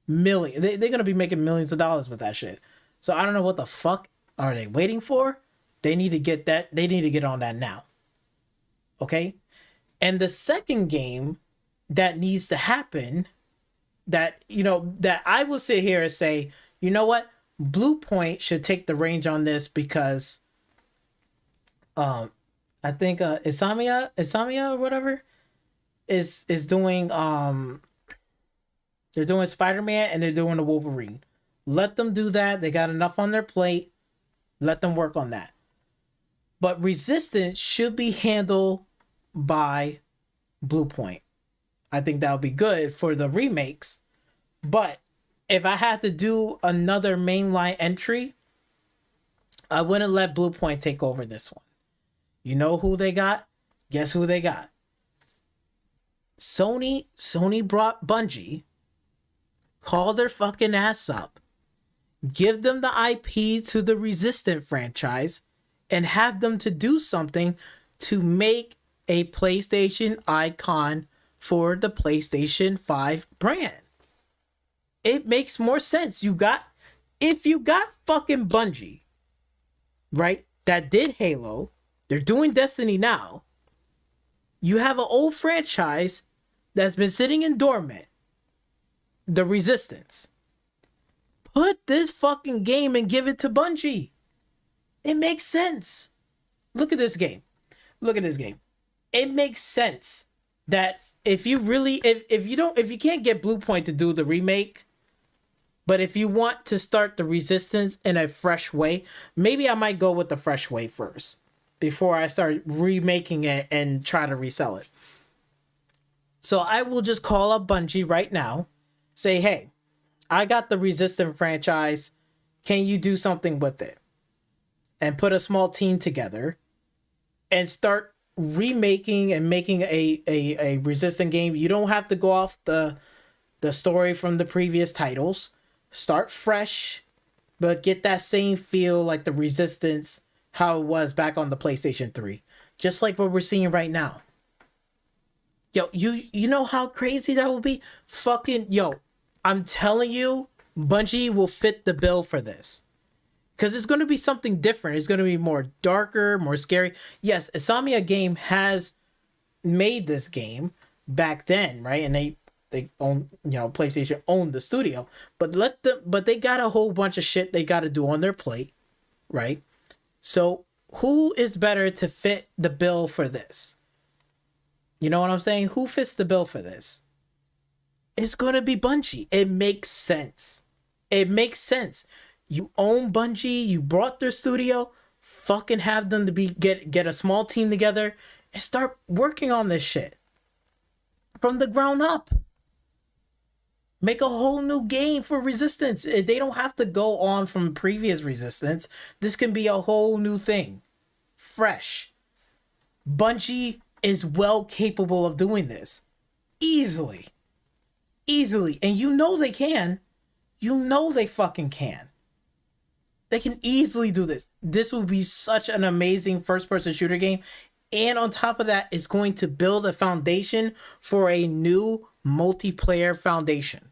Millions. They're gonna be making millions of dollars with that shit. So I don't know what the fuck are they waiting for? They need to get that. They need to get on that now. Okay? And the second game that needs to happen, that, you know, that I will sit here and say, you know what, Blue Point should take the range on this, because I think Isamia or whatever is doing they're doing Spider-Man and they're doing the Wolverine. Let them do that. They got enough on their plate. Let them work on that. But Resistance should be handled by Blue Point. I think that would be good for the remakes. But if I had to do another mainline entry, I wouldn't let Blue Point take over this one. You know who they got? Guess who they got? Sony brought Bungie. Call their fucking ass up. Give them the IP to the Resistant franchise and have them to do something to make a PlayStation icon for the PlayStation 5 brand. It makes more sense. If you got fucking Bungie, right, that did Halo, they're doing Destiny now. You have an old franchise that's been sitting in dormant, the Resistance. Put this fucking game and give it to Bungie. It makes sense. Look at this game. It makes sense that if you can't get Blue Point to do the remake, but if you want to start the Resistance in a fresh way, maybe I might go with the fresh way first before I start remaking it and try to resell it. So I will just call up Bungie right now, say, hey, I got the Resistance franchise. Can you do something with it? And put a small team together and start remaking and making a Resistance game. You don't have to go off the story from the previous titles. Start fresh, but get that same feel like the Resistance, how it was back on the PlayStation 3. Just like what we're seeing right now. Yo, you know how crazy that will be? I'm telling you, Bungie will fit the bill for this. Because it's going to be something different. It's going to be more darker, more scary. Yes, Insomnia Game has made this game back then, right? And they own, PlayStation owned the studio. But they got a whole bunch of shit they got to do on their plate, right? So who is better to fit the bill for this? You know what I'm saying? Who fits the bill for this? It's going to be Bungie. It makes sense. You own Bungie. You brought their studio. Fucking have them to get a small team together and start working on this shit from the ground up. Make a whole new game for Resistance. They don't have to go on from previous Resistance. This can be a whole new thing. Fresh. Bungie is well capable of doing this. Easily. And you know they can. You know they fucking can. They can easily do this. This will be such an amazing first-person shooter game. And on top of that, it's going to build a foundation for a new multiplayer foundation.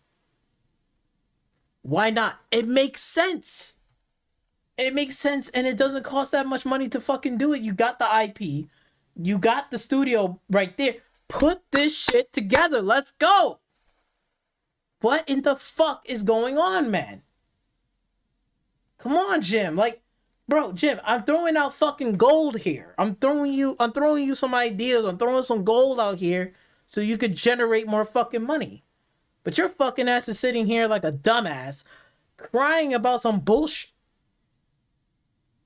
Why not? It makes sense. And it doesn't cost that much money to fucking do it. You got the IP. You got the studio right there. Put this shit together. Let's go. What in the fuck is going on, man? Come on, Jim. Jim, I'm throwing out fucking gold here. I'm throwing you some ideas. I'm throwing some gold out here so you could generate more fucking money. But your fucking ass is sitting here like a dumbass, crying about some bullshit.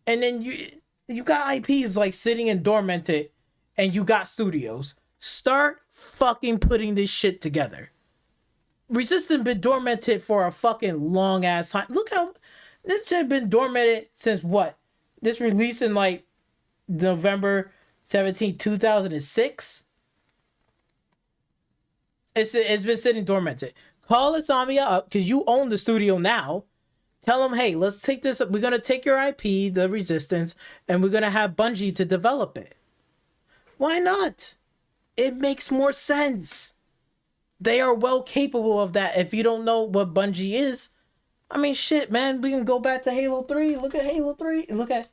And then you got IPs like sitting and dormanted, and you got studios. Start fucking putting this shit together. Resistance been dormanted for a fucking long ass time. Look how this shit been dormanted since what? This released in like November 17, 2006. It's been sitting dormanted. Call Insomnia up because you own the studio now. Tell them, hey, let's take this. We're gonna take your IP, the Resistance, and we're gonna have Bungie to develop it. Why not? It makes more sense. They are well capable of that. If you don't know what Bungie is, I mean, shit, man. We can go back to Halo 3. Look at Halo 3. Look at.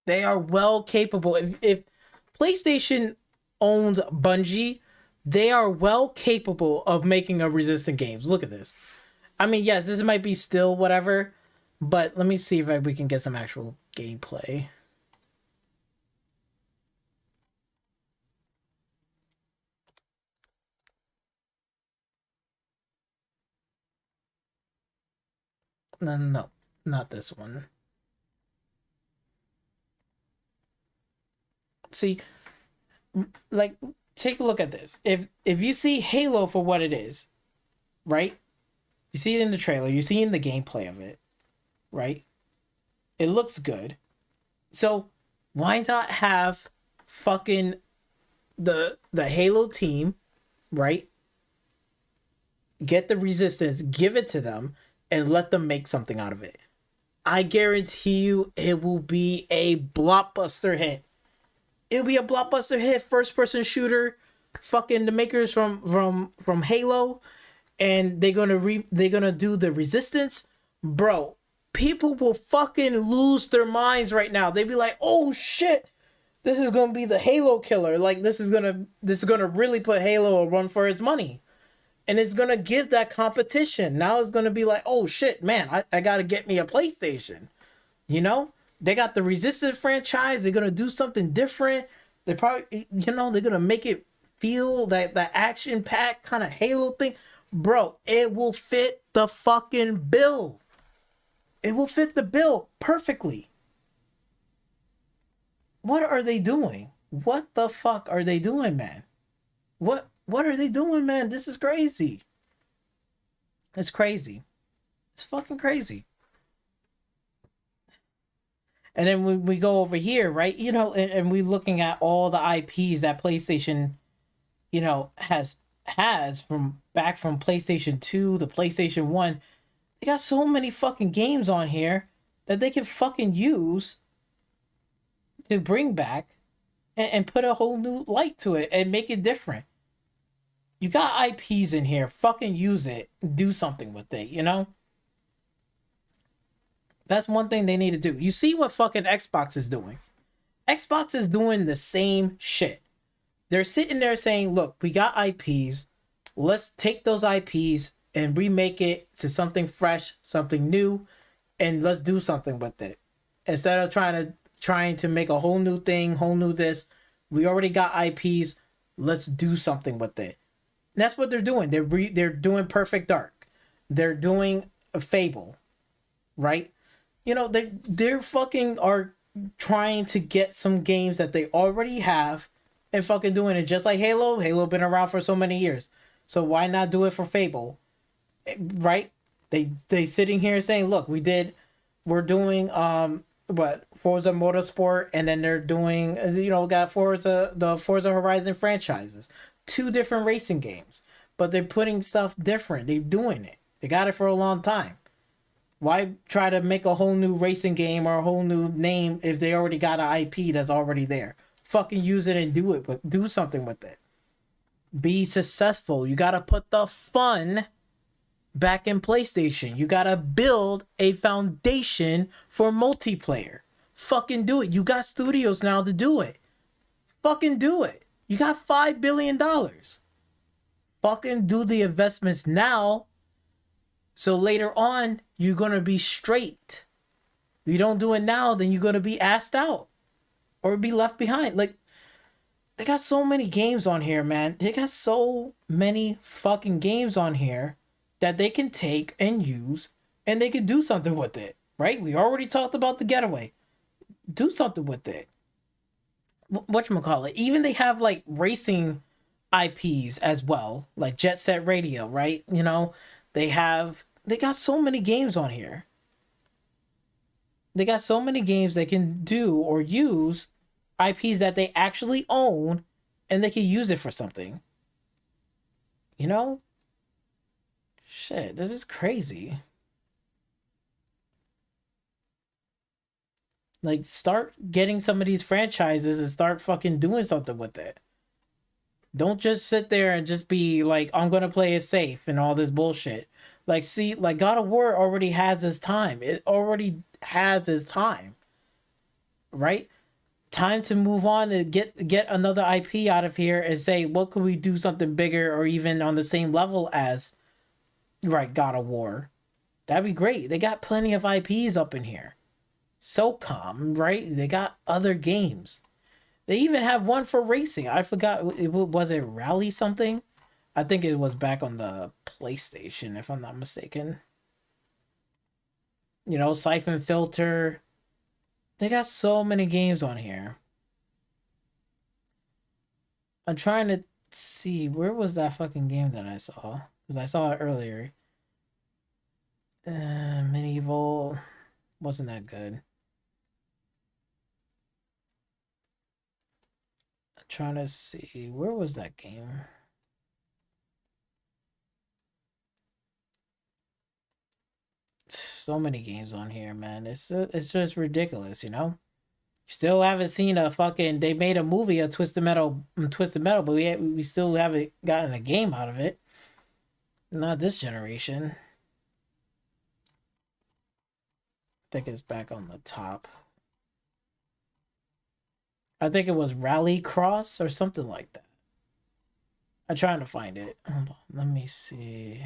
They are well capable. If PlayStation owned Bungie, they are well capable of making a resistant games. Look at this. I mean, yes, this might be still whatever, but let me see if we can get some actual gameplay. No, not this one. See, like, take a look at this. If you see Halo for what it is, right? You see it in the trailer, you see in the gameplay of it, right? It looks good. So why not have fucking the Halo team, right? Get the Resistance, give it to them, and let them make something out of it. I guarantee you it will be a blockbuster hit. It'll be a blockbuster hit, first person shooter, fucking the makers from Halo, and they're gonna do the Resistance. Bro, people will fucking lose their minds right now. They'd be like, oh shit, this is gonna be the Halo killer. Like this is gonna really put Halo a run for its money. And it's gonna give that competition. Now it's gonna be like, oh shit, man, I gotta get me a PlayStation. You know? They got the Resistance franchise. They're gonna do something different. They probably, they're gonna make it feel that action packed kind of Halo thing. Bro, it will fit the fucking bill. It will fit the bill perfectly. What are they doing? What the fuck are they doing, man? What are they doing, man? This is crazy. It's crazy. It's fucking crazy. And then when we go over here, right, and we're looking at all the IPs that PlayStation, has from PlayStation 2 to PlayStation 1. They got so many fucking games on here that they can fucking use to bring back and put a whole new light to it and make it different. You got IPs in here, fucking use it, do something with it, That's one thing they need to do. You see what fucking Xbox is doing. Xbox is doing the same shit. They're sitting there saying, look, we got IPs. Let's take those IPs and remake it to something fresh, something new, and let's do something with it. Instead of trying to make a whole new thing, whole new this, we already got IPs. Let's do something with it. And that's what they're doing. They're doing Perfect Dark. They're doing a Fable, right? They're fucking are trying to get some games that they already have and fucking doing it just like Halo. Halo been around for so many years. So why not do it for Fable? Right? They sitting here saying, look, we're doing Forza Motorsport, and then they're doing got the Forza Horizon franchises. 2 different racing games. But they're putting stuff different. They're doing it. They got it for a long time. Why try to make a whole new racing game or a whole new name if they already got an IP that's already there? Fucking use it and do something with it. Be successful. You gotta put the fun back in PlayStation. You gotta build a foundation for multiplayer. Fucking do it. You got studios now to do it. Fucking do it. You got $5 billion. Fucking do the investments now. So later on, you're going to be straight. If you don't do it now, then you're going to be asked out or be left behind. Like, they got so many games on here, man. They got so many fucking games on here that they can take and use, and they can do something with it, right? We already talked about the Getaway. Do something with it. Whatchamacallit? Even they have, like, racing IPs as well, like Jet Set Radio, right? They got so many games on here. They got so many games they can do or use IPs that they actually own, and they can use it for something. Shit, this is crazy. Like, start getting some of these franchises and start fucking doing something with it. Don't just sit there and just be like, I'm going to play it safe and all this bullshit. Like, see, like God of War already has its time. It already has its time. Right? time to move on and get another IP out of here and say, what could we do something bigger or even on the same level as, right, God of War. That'd be great. They got plenty of IPs up in here. SOCOM, right? They got other games. They even have one for racing. I forgot, was it Rally something? I think it was back on the PlayStation, if I'm not mistaken. You know, Siphon Filter. They got so many games on here. I'm trying to see, where was that fucking game that I saw? Because I saw it earlier. Medieval wasn't that good. I'm trying to see, where was that game? So many games on here, man. It's just ridiculous, you know. Still haven't seen a fucking. They made a movie of Twisted Metal, but we still haven't gotten a game out of it. Not this generation. I think it's back on the top. I think it was Rally Cross or something like that. I'm trying to find it. Hold on, let me see.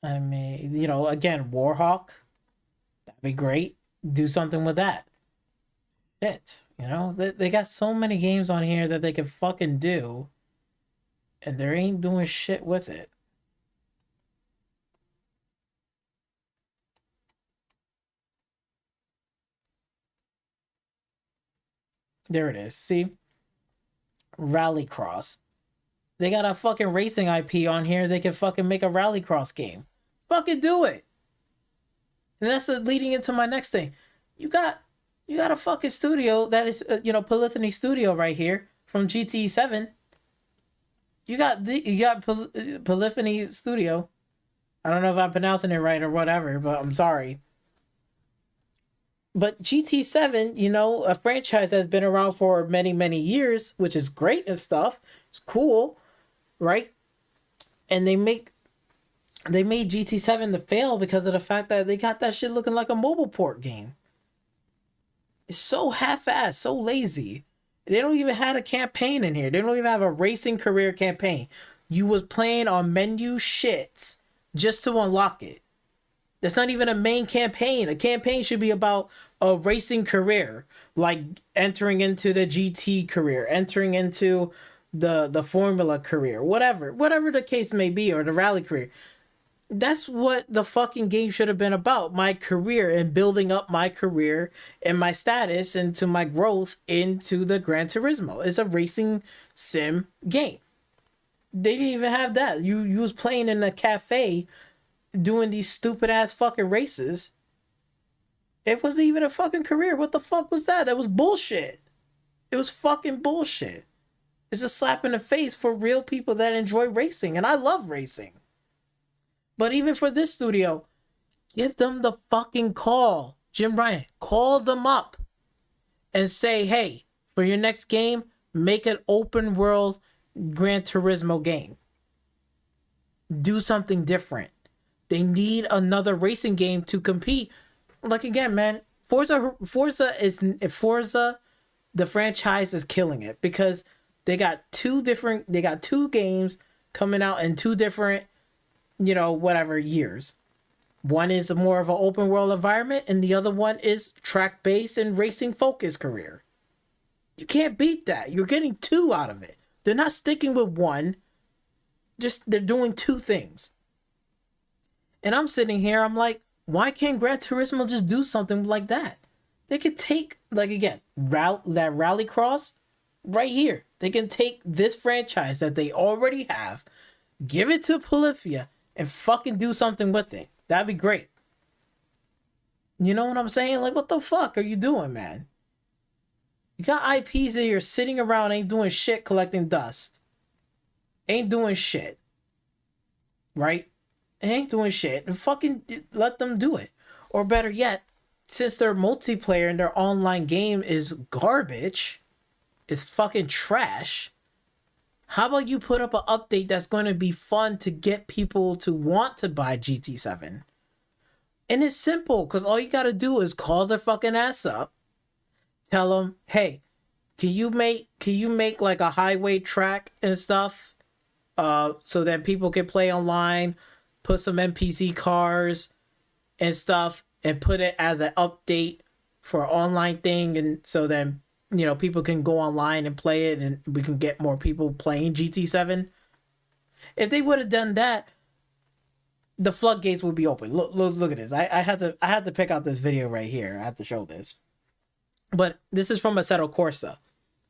I mean, you know, again, Warhawk. That'd be great. Do something with that. Shit, you know, they got so many games on here that they can fucking do, and they ain't doing shit with it. There it is. See? Rallycross. They got a fucking racing IP on here. They can fucking make a Rallycross game. Fucking do it. And that's leading into my next thing. You got a fucking studio that is, Polyphony Studio right here from GTE 7. You got Polyphony Studio. I don't know if I'm pronouncing it right or whatever, but I'm sorry. But GT7, you know, a franchise that's been around for many, many years, which is great and stuff. It's cool, right? And they made GT7 to fail because of the fact that they got that shit looking like a mobile port game. It's so half-assed, so lazy. They don't even have a campaign in here. They don't even have a racing career campaign. You was playing on menu shits just to unlock it. That's not even a main campaign. A campaign should be about a racing career, like entering into the GT career, entering into the Formula career, whatever the case may be, or the rally career. That's what the fucking game should have been about. My career and building up my career and my status into my growth into the Gran Turismo. It's a racing sim game. They didn't even have that. You was playing in a cafe doing these stupid ass fucking races. It wasn't even a fucking career. What the fuck was that? That was bullshit. It was fucking bullshit. It's a slap in the face for real people that enjoy racing. And I love racing. But even for this studio, give them the fucking call. Jim Ryan, call them up and say, hey, for your next game, make an open world Gran Turismo game. Do something different. They need another racing game to compete. Like, again, man, Forza, the franchise is killing it because they got two games coming out in two different, years. One is more of an open world environment and the other one is track based and racing focused career. You can't beat that. You're getting two out of it. They're not sticking with one. They're doing two things. And I'm sitting here, I'm like, why can't Gran Turismo just do something like that? They could take, like, again, that Rallycross right here. They can take this franchise that they already have, give it to Polyphia, and fucking do something with it. That'd be great. You know what I'm saying? Like, what the fuck are you doing, man? You got IPs that you're sitting around, ain't doing shit, collecting dust. Ain't doing shit. Right? Ain't doing shit. And fucking let them do it. Or better yet, since their multiplayer and their online game is garbage, is fucking trash, how about you put up an update that's going to be fun to get people to want to buy GT7? And it's simple, because all you got to do is call their fucking ass up tell them, hey, can you make like a highway track and stuff, so that people can play online, put some NPC cars and stuff, and put it as an update for an online thing, and so then people can go online and play it, and we can get more people playing GT7. If they would have done that, the floodgates would be open. Look at this. I had to pick out this video right here. I have to show this. But this is from Assetto Corsa.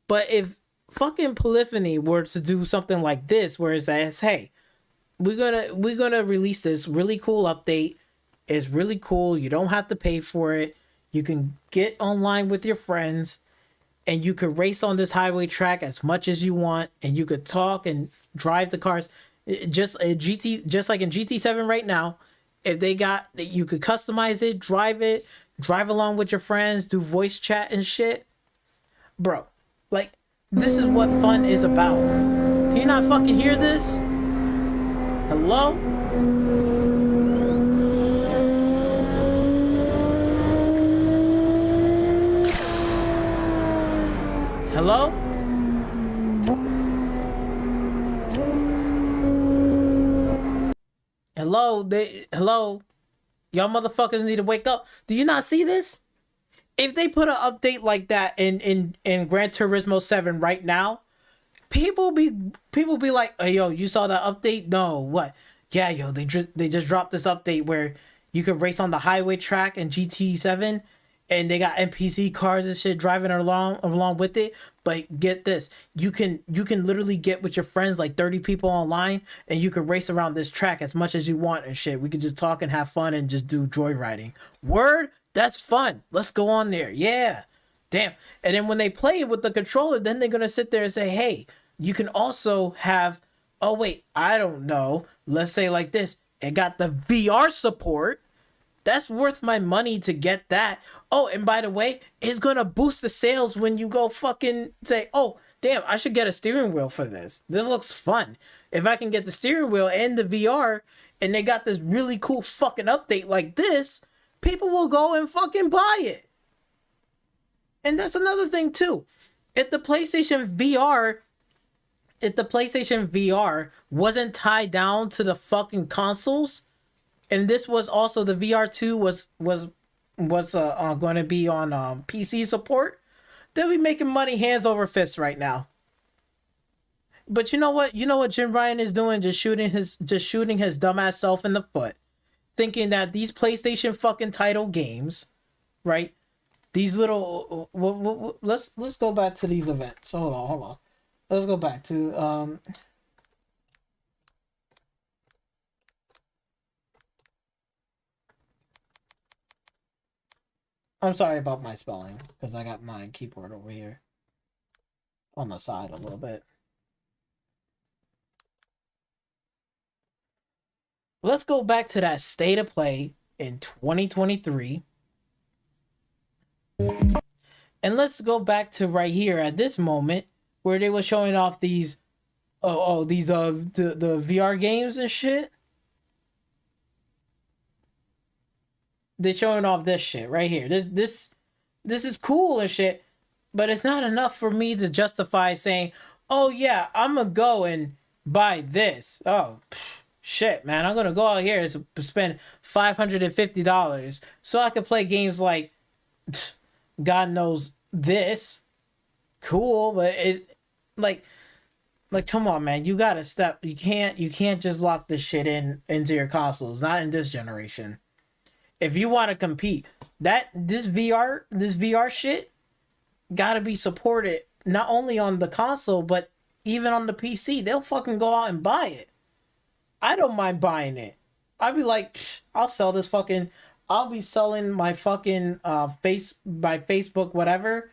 But if fucking Polyphony were to do something like this, where it says, hey, we're gonna release this really cool update. It's really cool. You don't have to pay for it. You can get online with your friends, and you could race on this highway track as much as you want, and you could talk and drive the cars. Just like in GT7 right now, if they got, you could customize it, drive along with your friends, do voice chat and shit. Bro, like, this is what fun is about. Do you not fucking hear this? Hello? Hello? Hello? Y'all motherfuckers need to wake up. Do you not see this? If they put an update like that in Gran Turismo 7 right now, people be like, hey, yo, you saw that update? No, what? Yeah, yo, they just dropped this update where you could race on the highway track in GT7, and they got NPC cars and shit driving along with it. But get this, you can literally get with your friends, like 30 people online, and you can race around this track as much as you want and shit. We could just talk and have fun and just do joyriding. Word? That's fun. Let's go on there. Yeah. Damn. And then when they play it with the controller, then they're going to sit there and say, hey, you can also have, oh wait, I don't know. Let's say like this. It got the VR support. That's worth my money to get that. Oh, and by the way, it's going to boost the sales when you go fucking say, oh, damn, I should get a steering wheel for this. This looks fun. If I can get the steering wheel and the VR, and they got this really cool fucking update like this, people will go and fucking buy it. And that's another thing too. If the PlayStation VR wasn't tied down to the fucking consoles, and this was also the VR2 was going to be on PC support, they'll be making money hands over fists right now. But you know what? You know what Jim Ryan is doing? Just shooting his dumbass self in the foot, thinking that these PlayStation fucking title games, right? These little let's go back to these events. Hold on. Let's go back to I'm sorry about my spelling, because I got my keyboard over here on the side a little bit. Let's go back to that state of play in 2023. And let's go back to right here at this moment where they were showing off these the VR games and shit. They're showing off this shit right here. This is cool and shit, but it's not enough for me to justify saying, oh yeah, I'm gonna go and buy this. Oh, shit, man, I'm gonna go out here and spend $550 so I can play games like God knows this. Cool, but it's like come on, man, you gotta step. You can't just lock this shit into your consoles. Not in this generation. If you want to compete, this VR shit gotta be supported not only on the console but even on the PC. They'll fucking go out and buy it. I don't mind buying it. I'd be like, I'll sell this fucking. I'll be selling my fucking Facebook whatever,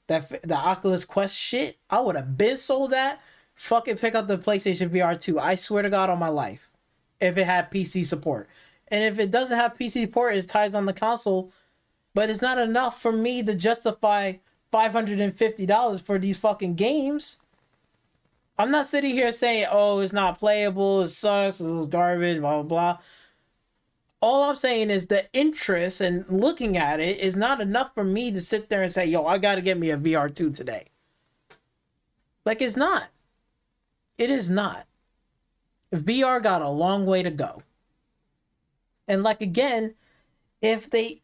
the Oculus Quest shit. I would have been sold that. Fucking pick up the PlayStation VR 2. I swear to God on my life, if it had PC support. And if it doesn't have PC support, it ties on the console. But it's not enough for me to justify $550 for these fucking games. I'm not sitting here saying, oh, it's not playable, it sucks, it was garbage, blah, blah, blah. All I'm saying is the interest and looking at it is not enough for me to sit there and say, yo, I got to get me a VR2 today. Like, it's not. It is not. VR got a long way to go. And like, again, if they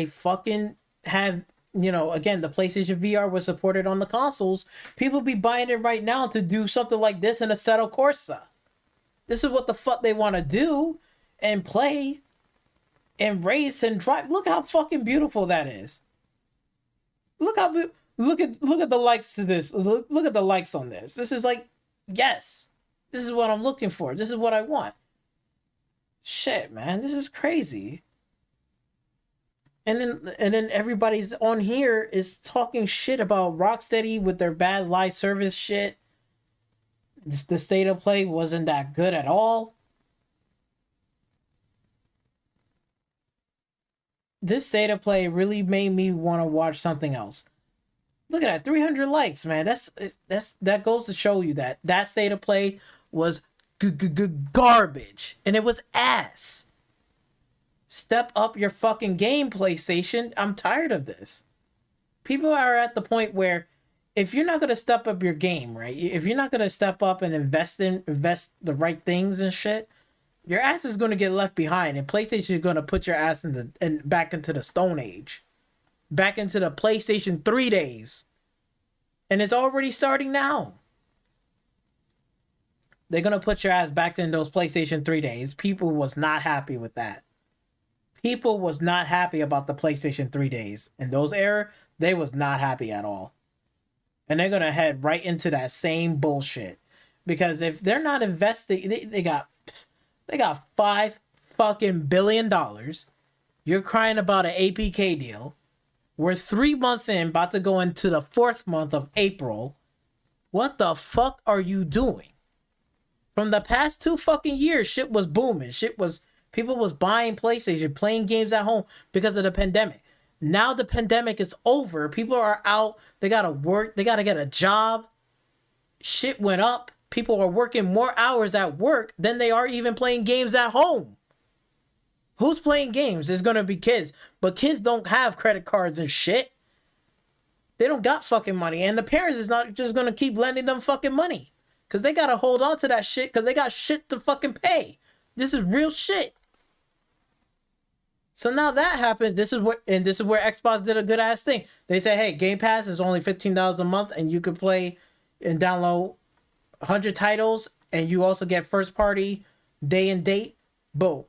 fucking have, you know, again, the PlayStation VR was supported on the consoles, people be buying it right now to do something like this in Assetto Corsa. This is what the fuck they want to do and play and race and drive. Look how fucking beautiful that is. Look at the likes to this. Look at the likes on this. This is like, yes, this is what I'm looking for. This is what I want. Shit, man, this is crazy. And then everybody's on here is talking shit about Rocksteady with their bad live service shit. The state of play wasn't that good at all. This state of play really made me want to watch something else. Look at that, 300 likes, man. That goes to show you that state of play was garbage, and it was ass. Step up your fucking game, PlayStation. I'm tired of this. People are at the point where if you're not going to step up your game, right? If you're not going to step up and invest the right things and shit, your ass is going to get left behind, and PlayStation is going to put your ass back into the Stone Age. Back into the PlayStation 3 days. And it's already starting now. They're going to put your ass back in those PlayStation 3 days. People was not happy with that. People was not happy about the PlayStation 3 days. In those era, they was not happy at all. And they're going to head right into that same bullshit. Because if they're not investing, they got $5 fucking billion. You're crying about an ABK deal. We're 3 months in, about to go into the 4th month of April. What the fuck are you doing? From the past 2 fucking years, shit was booming. People was buying PlayStation, playing games at home because of the pandemic. Now the pandemic is over. People are out. They gotta work. They gotta get a job. Shit went up. People are working more hours at work than they are even playing games at home. Who's playing games? It's gonna be kids. But kids don't have credit cards and shit. They don't got fucking money. And the parents is not just gonna keep lending them fucking money. Because they gotta hold on to that shit because they got shit to fucking pay. This is real shit. So now that happens, this is where Xbox did a good ass thing. They say, hey, Game Pass is only $15 a month and you can play and download 100 titles and you also get first party day and date. Boom.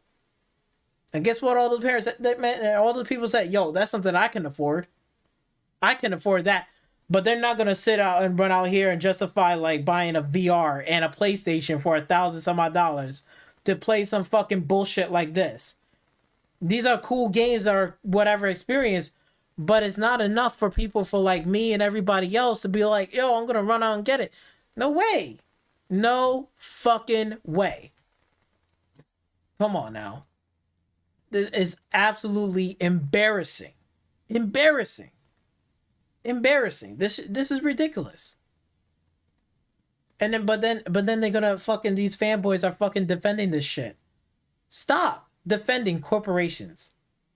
And guess what? All the parents, all the people said, yo, that's something I can afford. I can afford that. But they're not going to sit out and run out here and justify like buying a VR and a PlayStation for $1,000 some odd dollars to play some fucking bullshit like this. These are cool games that are whatever experience, but it's not enough for people for like me and everybody else to be like, yo, I'm going to run out and get it. No way. No fucking way. Come on now. This is absolutely embarrassing. Embarrassing. This is ridiculous. And then but then they're gonna fucking, these fanboys are fucking defending this shit. Stop defending corporations.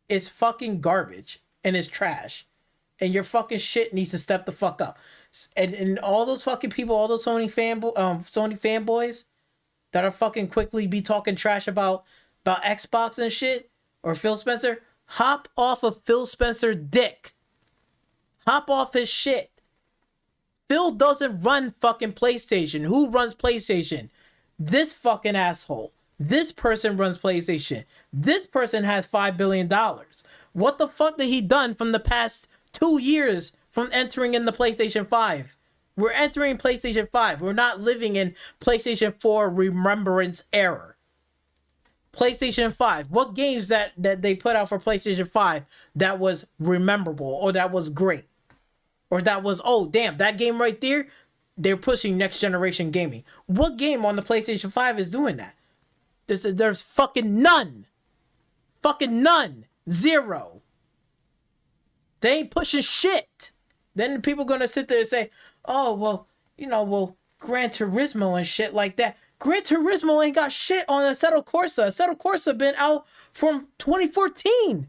It's fucking garbage and it's trash. And your fucking shit needs to step the fuck up. And all those fucking people, all those Sony fanboys that are fucking quickly be talking trash about Xbox and shit, or Phil Spencer, hop off of Phil Spencer dick. Hop off his shit. Phil doesn't run fucking PlayStation. Who runs PlayStation? This fucking asshole. This person runs PlayStation. This person has $5 billion. What the fuck did he done from the past 2 years from entering in the PlayStation 5? We're entering PlayStation 5. We're not living in PlayStation 4 remembrance era. PlayStation 5. What games that they put out for PlayStation 5 that was memorable or that was great? Or that was, oh, damn, that game right there, they're pushing next generation gaming. What game on the PlayStation 5 is doing that? There's fucking none. Fucking none. Zero. They ain't pushing shit. Then people gonna sit there and say, oh, well, Gran Turismo and shit like that. Gran Turismo ain't got shit on Assetto Corsa. Assetto Corsa been out from 2014.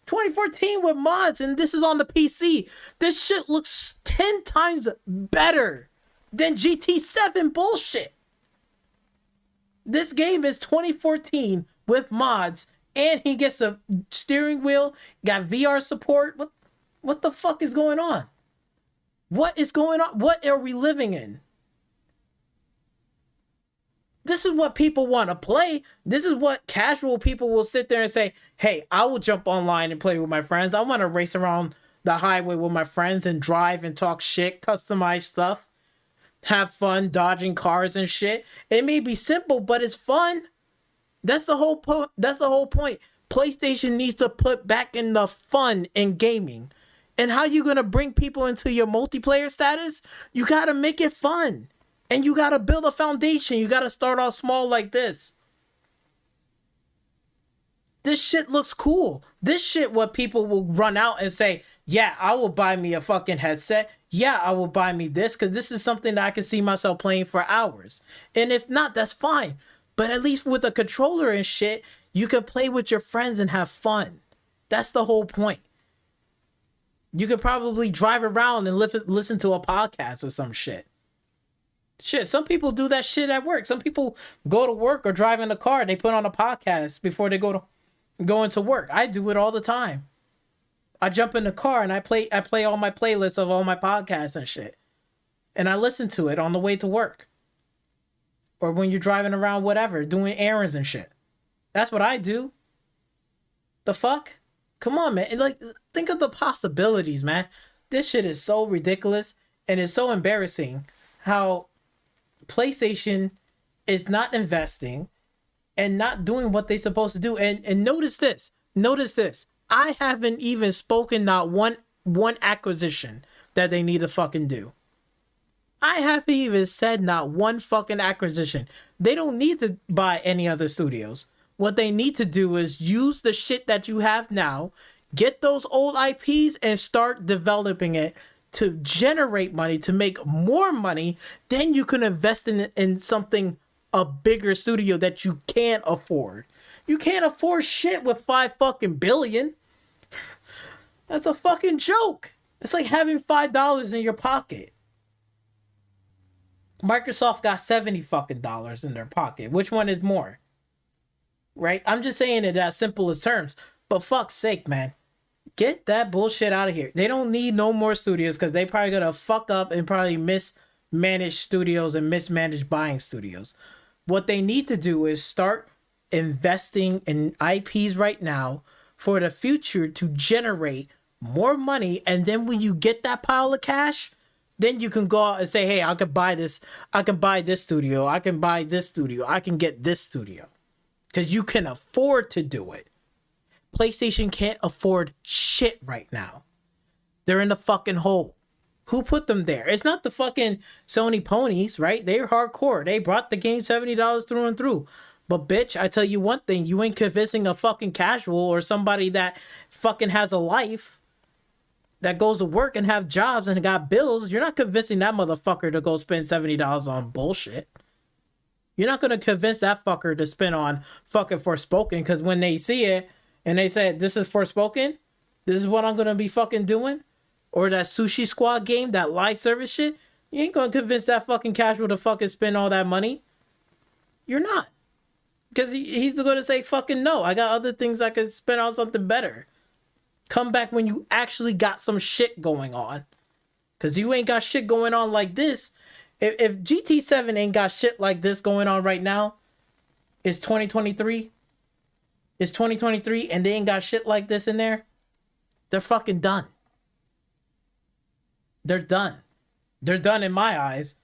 2014 with mods, and this is on the PC. This shit looks 10 times better than GT7 bullshit. This game is 2014 with mods, and he gets a steering wheel, got VR support. What the fuck is going on? What is going on? What are we living in? This is what people want to play. This is what casual people will sit there and say, hey, I will jump online and play with my friends. I want to race around the highway with my friends and drive and talk shit, customize stuff, have fun dodging cars and shit. It may be simple, but it's fun. That's the whole point. That's the whole point. PlayStation needs to put back in the fun in gaming. And how you going to bring people into your multiplayer status? You got to make it fun. And you got to build a foundation. You got to start off small like this. This shit looks cool. This shit what people will run out and say, yeah, I will buy me a fucking headset. Yeah, I will buy me this because this is something that I can see myself playing for hours. And if not, that's fine. But at least with a controller and shit, you can play with your friends and have fun. That's the whole point. You could probably drive around and listen to a podcast or some shit. Shit, some people do that shit at work. Some people go to work or drive in the car. They put on a podcast before they go into work. I do it all the time. I jump in the car and I play all my playlists of all my podcasts and shit. And I listen to it on the way to work. Or when you're driving around, whatever, doing errands and shit. That's what I do. The fuck? Come on, man. Like, think of the possibilities, man. This shit is so ridiculous and it's so embarrassing how PlayStation is not investing and not doing what they're supposed to do. And notice this. I haven't even spoken not one acquisition that they need to fucking do. I haven't even said not one fucking acquisition. They don't need to buy any other studios. What they need to do is use the shit that you have now, get those old IPs and start developing it to generate money, to make more money. Then you can invest in something, a bigger studio that you can't afford. You can't afford shit with $5 billion. That's a fucking joke. It's like having $5 in your pocket. Microsoft got $70 in their pocket. Which one is more? Right? I'm just saying it as simple as terms. But fuck's sake, man. Get that bullshit out of here. They don't need no more studios because they probably gonna fuck up and probably mismanage studios and mismanage buying studios. What they need to do is start investing in IPs right now for the future to generate more money. And then when you get that pile of cash, then you can go out and say, hey, I could buy this. I can buy this studio. I can buy this studio. I can get this studio. Because you can afford to do it. PlayStation can't afford shit right now. They're in the fucking hole. Who put them there? It's not the fucking Sony ponies, right? They're hardcore. They brought the game $70 through and through. But bitch, I tell you one thing, you ain't convincing a fucking casual or somebody that fucking has a life, that goes to work and have jobs and got bills. You're not convincing that motherfucker to go spend $70 on bullshit. You're not going to convince that fucker to spend on fucking Forspoken, because when they see it and they say, this is Forspoken, this is what I'm going to be fucking doing, or that Sushi Squad game, that live service shit, you ain't going to convince that fucking casual to fucking spend all that money. You're not. Because he's going to say, fucking no, I got other things I could spend on something better. Come back when you actually got some shit going on. Because you ain't got shit going on like this. If GT7 ain't got shit like this going on right now, it's 2023. It's 2023 and they ain't got shit like this in there. They're fucking done. They're done. They're done in my eyes.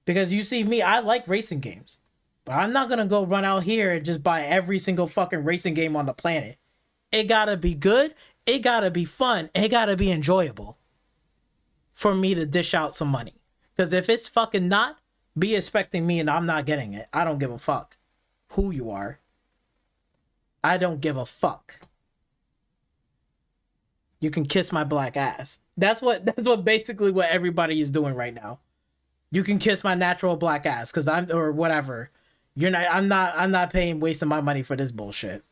Because you see me, I like racing games. But I'm not going to go run out here and just buy every single fucking racing game on the planet. It gotta be good. It gotta be fun. It gotta be enjoyable for me to dish out some money. Because if it's fucking not, be expecting me and I'm not getting it. I don't give a fuck who you are. I don't give a fuck. You can kiss my black ass. That's what basically what everybody is doing right now. You can kiss my natural black ass, cause I'm or whatever. You're not. I'm not paying wasting my money for this bullshit.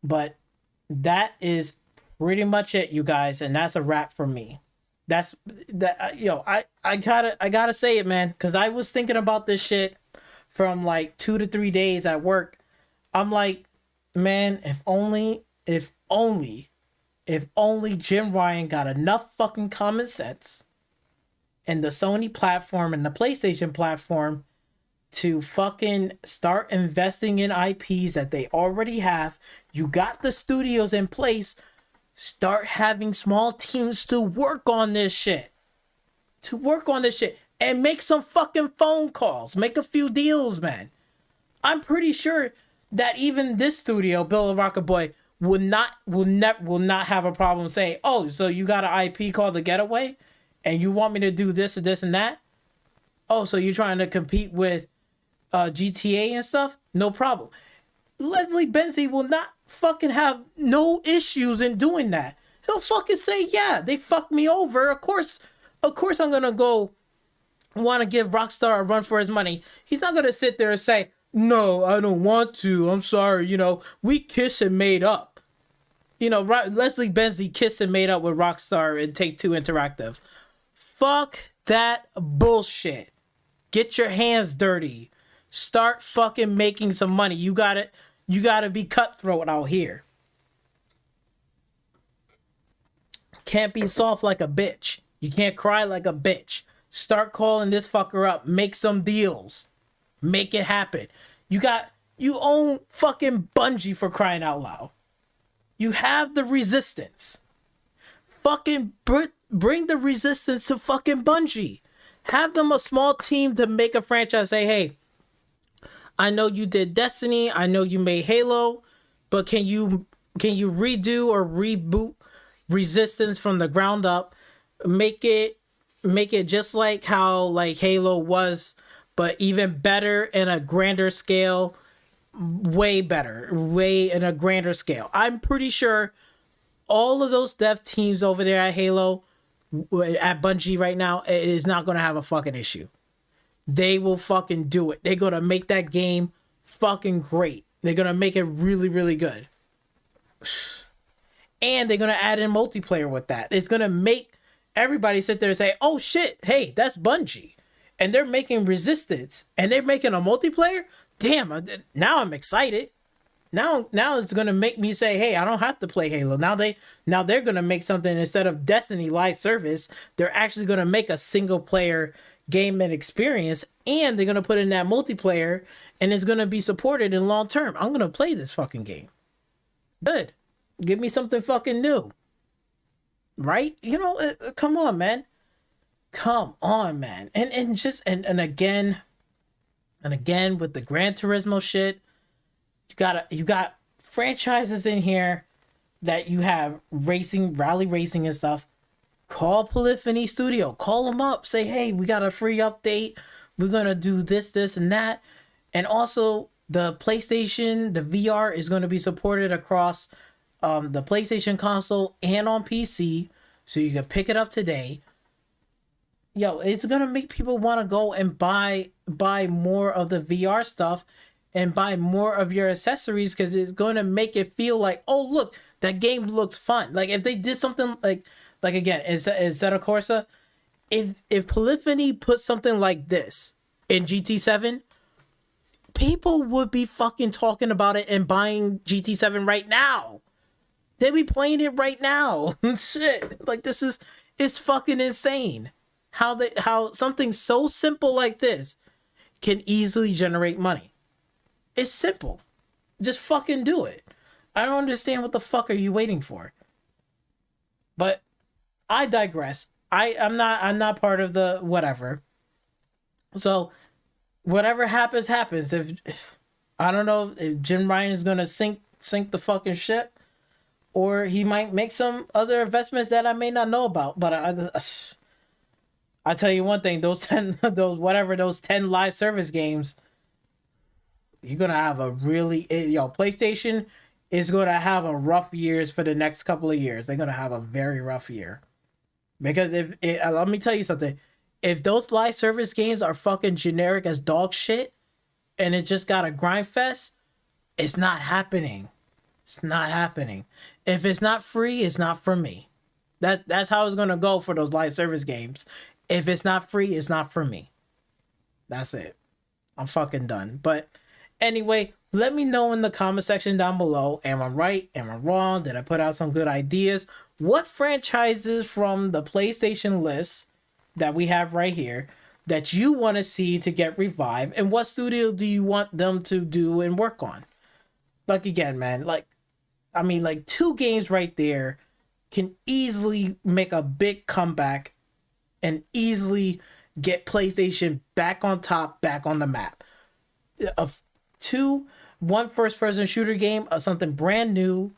But that is pretty much it, you guys, and that's a wrap for me. That's that. I gotta say it, man, because I was thinking about this shit from like 2 to 3 days at work. I'm like, man, if only Jim Ryan got enough fucking common sense and the Sony platform and the PlayStation platform to fucking start investing in IPs that they already have. You got the studios in place. Start having small teams to work on this shit. And make some fucking phone calls. Make a few deals, man. I'm pretty sure that even this studio, Bill and Rocket Boy, will not have a problem saying, oh, so you got an IP called The Getaway? And you want me to do this and this and that? Oh, so you're trying to compete with GTA and stuff? No problem. Leslie Benzie will not fucking have no issues in doing that. He'll fucking say, yeah, they fucked me over. Of course I'm gonna go want to give Rockstar a run for his money. He's not gonna sit there and say, no, I don't want to. I'm sorry. We kissed and made up. Leslie Benzie kissed and made up with Rockstar and Take-Two Interactive. Fuck that bullshit. Get your hands dirty. Start fucking making some money. You gotta be cutthroat out here. Can't be soft like a bitch. You can't cry like a bitch. Start calling this fucker up. Make some deals. Make it happen. You own fucking Bungie, for crying out loud. You have the resistance. Fucking bring the resistance to fucking Bungie. Have them a small team to make a franchise. Say, hey, I know you did Destiny. I know you made Halo, but can you redo or reboot Resistance from the ground up? Make it just like how like Halo was, but even better in a grander scale. Way better, way in a grander scale. I'm pretty sure all of those dev teams over there at Halo, at Bungie right now, is not going to have a fucking issue. They will fucking do it. They're going to make that game fucking great. They're going to make it really, really good. And they're going to add in multiplayer with that. It's going to make everybody sit there and say, oh shit, hey, that's Bungie. And they're making Resistance. And they're making a multiplayer? Damn, now I'm excited. Now it's going to make me say, hey, I don't have to play Halo. Now they're going to make something instead of Destiny live service. They're actually going to make a single player game and experience, and they're going to put in that multiplayer, and it's going to be supported in long term. I'm going to play this fucking game. Good. Give me something fucking new. Right? Come on, man. Come on, man. And again with the Gran Turismo shit, you got franchises in here that you have rally racing and stuff. Call Polyphony Studio. Call them up. Say, hey, we got a free update. We're gonna do this, and that. And also the PlayStation, the VR is gonna be supported across the PlayStation console and on PC, so you can pick it up today. Yo, it's gonna make people want to go and buy more of the VR stuff and buy more of your accessories, because it's going to make it feel like, oh look, that game looks fun. Like if they did something like again, instead of Corsa, if Polyphony put something like this in GT7, people would be fucking talking about it and buying GT7 right now. They'd be playing it right now. Shit, like it's fucking insane. How something so simple like this can easily generate money. It's simple. Just fucking do it. I don't understand what the fuck are you waiting for. But I digress. I'm not part of the whatever. So whatever happens. If I don't know if Jim Ryan is gonna sink the fucking ship, or he might make some other investments that I may not know about. But I tell you one thing, those 10 live service games, you're gonna have a really PlayStation is gonna have a rough years for the next couple of years. They're gonna have a very rough year, because let me tell you something, If those live service games are fucking generic as dog shit and it just got a grind fest, it's not happening. It's not happening. If it's not free, it's not for me. That's how it's gonna go for those live service games. If it's not free, it's not for me. That's it. I'm fucking done. But anyway, let me know in the comment section down below. Am I right? Am I wrong? Did I put out some good ideas? What franchises from the PlayStation list that we have right here that you want to see to get revived? And what studio do you want them to do and work on? Like, again, man, like 2 games right there can easily make a big comeback and easily get PlayStation back on top, back on the map. One first-person shooter game of something brand new,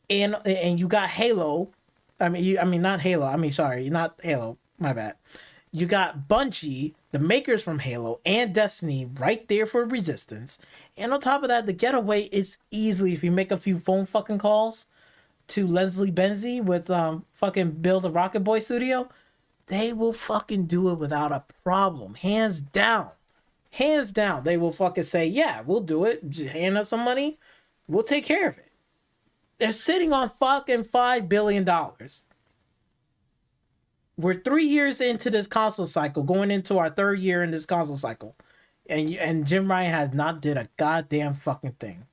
and you got Halo. Not Halo. My bad. You got Bungie, the makers from Halo and Destiny, right there for Resistance. And on top of that, the getaway is easily, if you make a few phone fucking calls to Leslie Benzie with fucking Build a Rocket Boy Studio, they will fucking do it without a problem. Hands down. Hands down. They will fucking say, yeah, we'll do it. Just hand us some money. We'll take care of it. They're sitting on fucking $5 billion. We're 3 years into this console cycle, going into our 3rd year in this console cycle. And Jim Ryan has not did a goddamn fucking thing.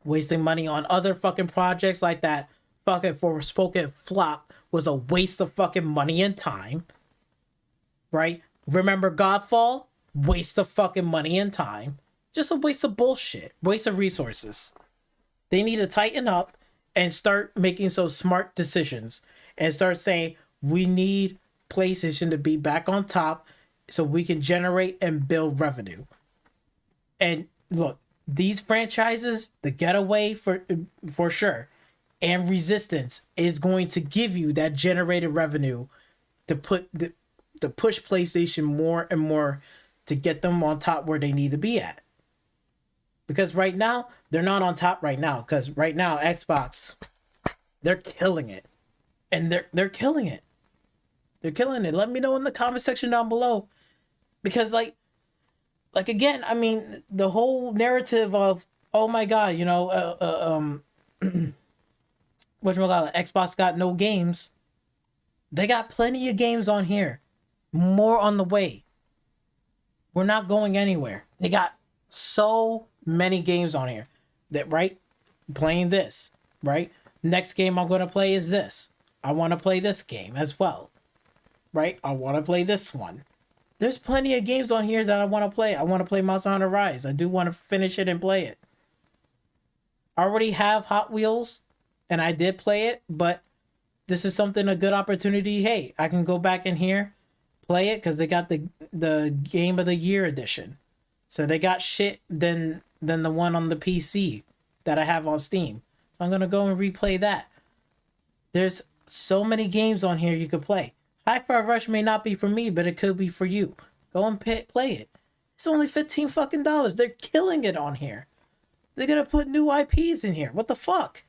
Wasting money on other fucking projects like that fucking Forspoken flop was a waste of fucking money and time. Right? Remember Godfall? Waste of fucking money and time. Just a waste of bullshit. Waste of resources. They need to tighten up and start making some smart decisions. And start saying, we need PlayStation to be back on top so we can generate and build revenue. And look, these franchises, the getaway for sure, and Resistance is going to give you that generated revenue to push PlayStation more and more to get them on top where they need to be at. Because right now, they're not on top right now. Because right now, Xbox, they're killing it. And they're killing it. They're killing it. Let me know in the comment section down below. Because like again, I mean, the whole narrative of, oh my God, whatchamacallit, Xbox got no games. They got plenty of games on here. More on the way. We're not going anywhere. They got so many games on here. That, right? Playing this, right? Next game I'm going to play is this. I want to play this game as well. Right? I want to play this one. There's plenty of games on here that I want to play. I want to play Monster Hunter Rise. I do want to finish it and play it. I already have Hot Wheels, and I did play it, but this is a good opportunity. Hey, I can go back in here, play it, because they got the Game of the Year edition. So they got shit than the one on the PC that I have on Steam. So I'm going to go and replay that. There's so many games on here you could play. Hi-Fi Rush may not be for me, but it could be for you. Go and play it. It's only $15 fucking dollars. They're killing it on here. They're gonna put new IPs in here. What the fuck?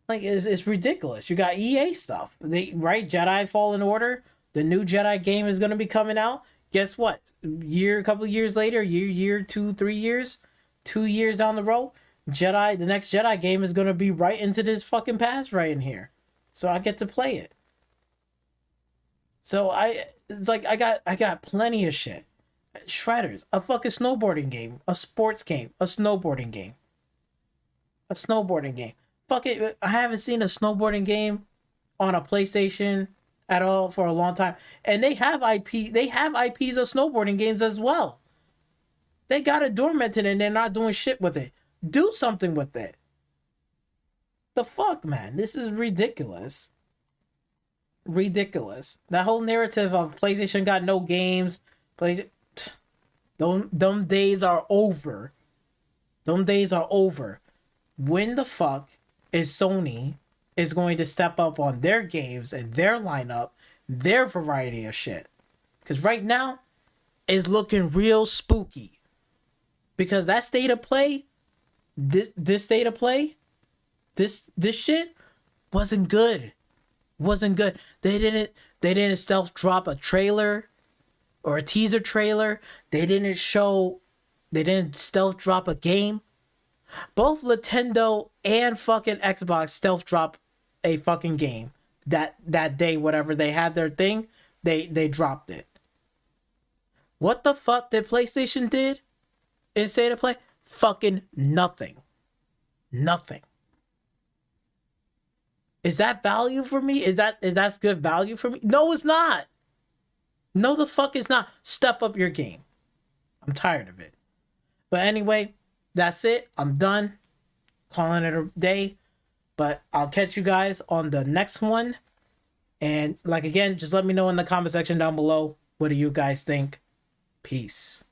Like, it's ridiculous. You got EA stuff. Right? Jedi Fallen Order. The new Jedi game is gonna be coming out. Guess what? A couple of years later, 2, 3 years, 2 years down the road, the next Jedi game is gonna be right into this fucking pass right in here. So I get to play it. So I got plenty of shit. Shredders, a fucking snowboarding game, a sports game, a snowboarding game. Fuck it, I haven't seen a snowboarding game on a PlayStation at all for a long time. And they have IPs of snowboarding games as well. They got it dormanted and they're not doing shit with it. Do something with it. The fuck, man? This is ridiculous. Ridiculous. That whole narrative of PlayStation got no games. Them days are over. Them days are over. When the fuck is Sony is going to step up on their games and their lineup, their variety of shit? Because right now, it's looking real spooky. Because that state of play, this state of play, this shit wasn't good. Wasn't good. They They didn't stealth drop a trailer or a teaser trailer. They didn't stealth drop a game. Both Nintendo and fucking Xbox stealth drop a fucking game that day. Whatever they had their thing, they dropped it. What the fuck did PlayStation did in State of Play? Fucking nothing. Nothing. Is that value for me? Is that good value for me? No, it's not. No, the fuck it's not. Step up your game. I'm tired of it. But anyway, that's it. I'm done. Calling it a day. But I'll catch you guys on the next one. And like again, just let me know in the comment section down below. What do you guys think? Peace.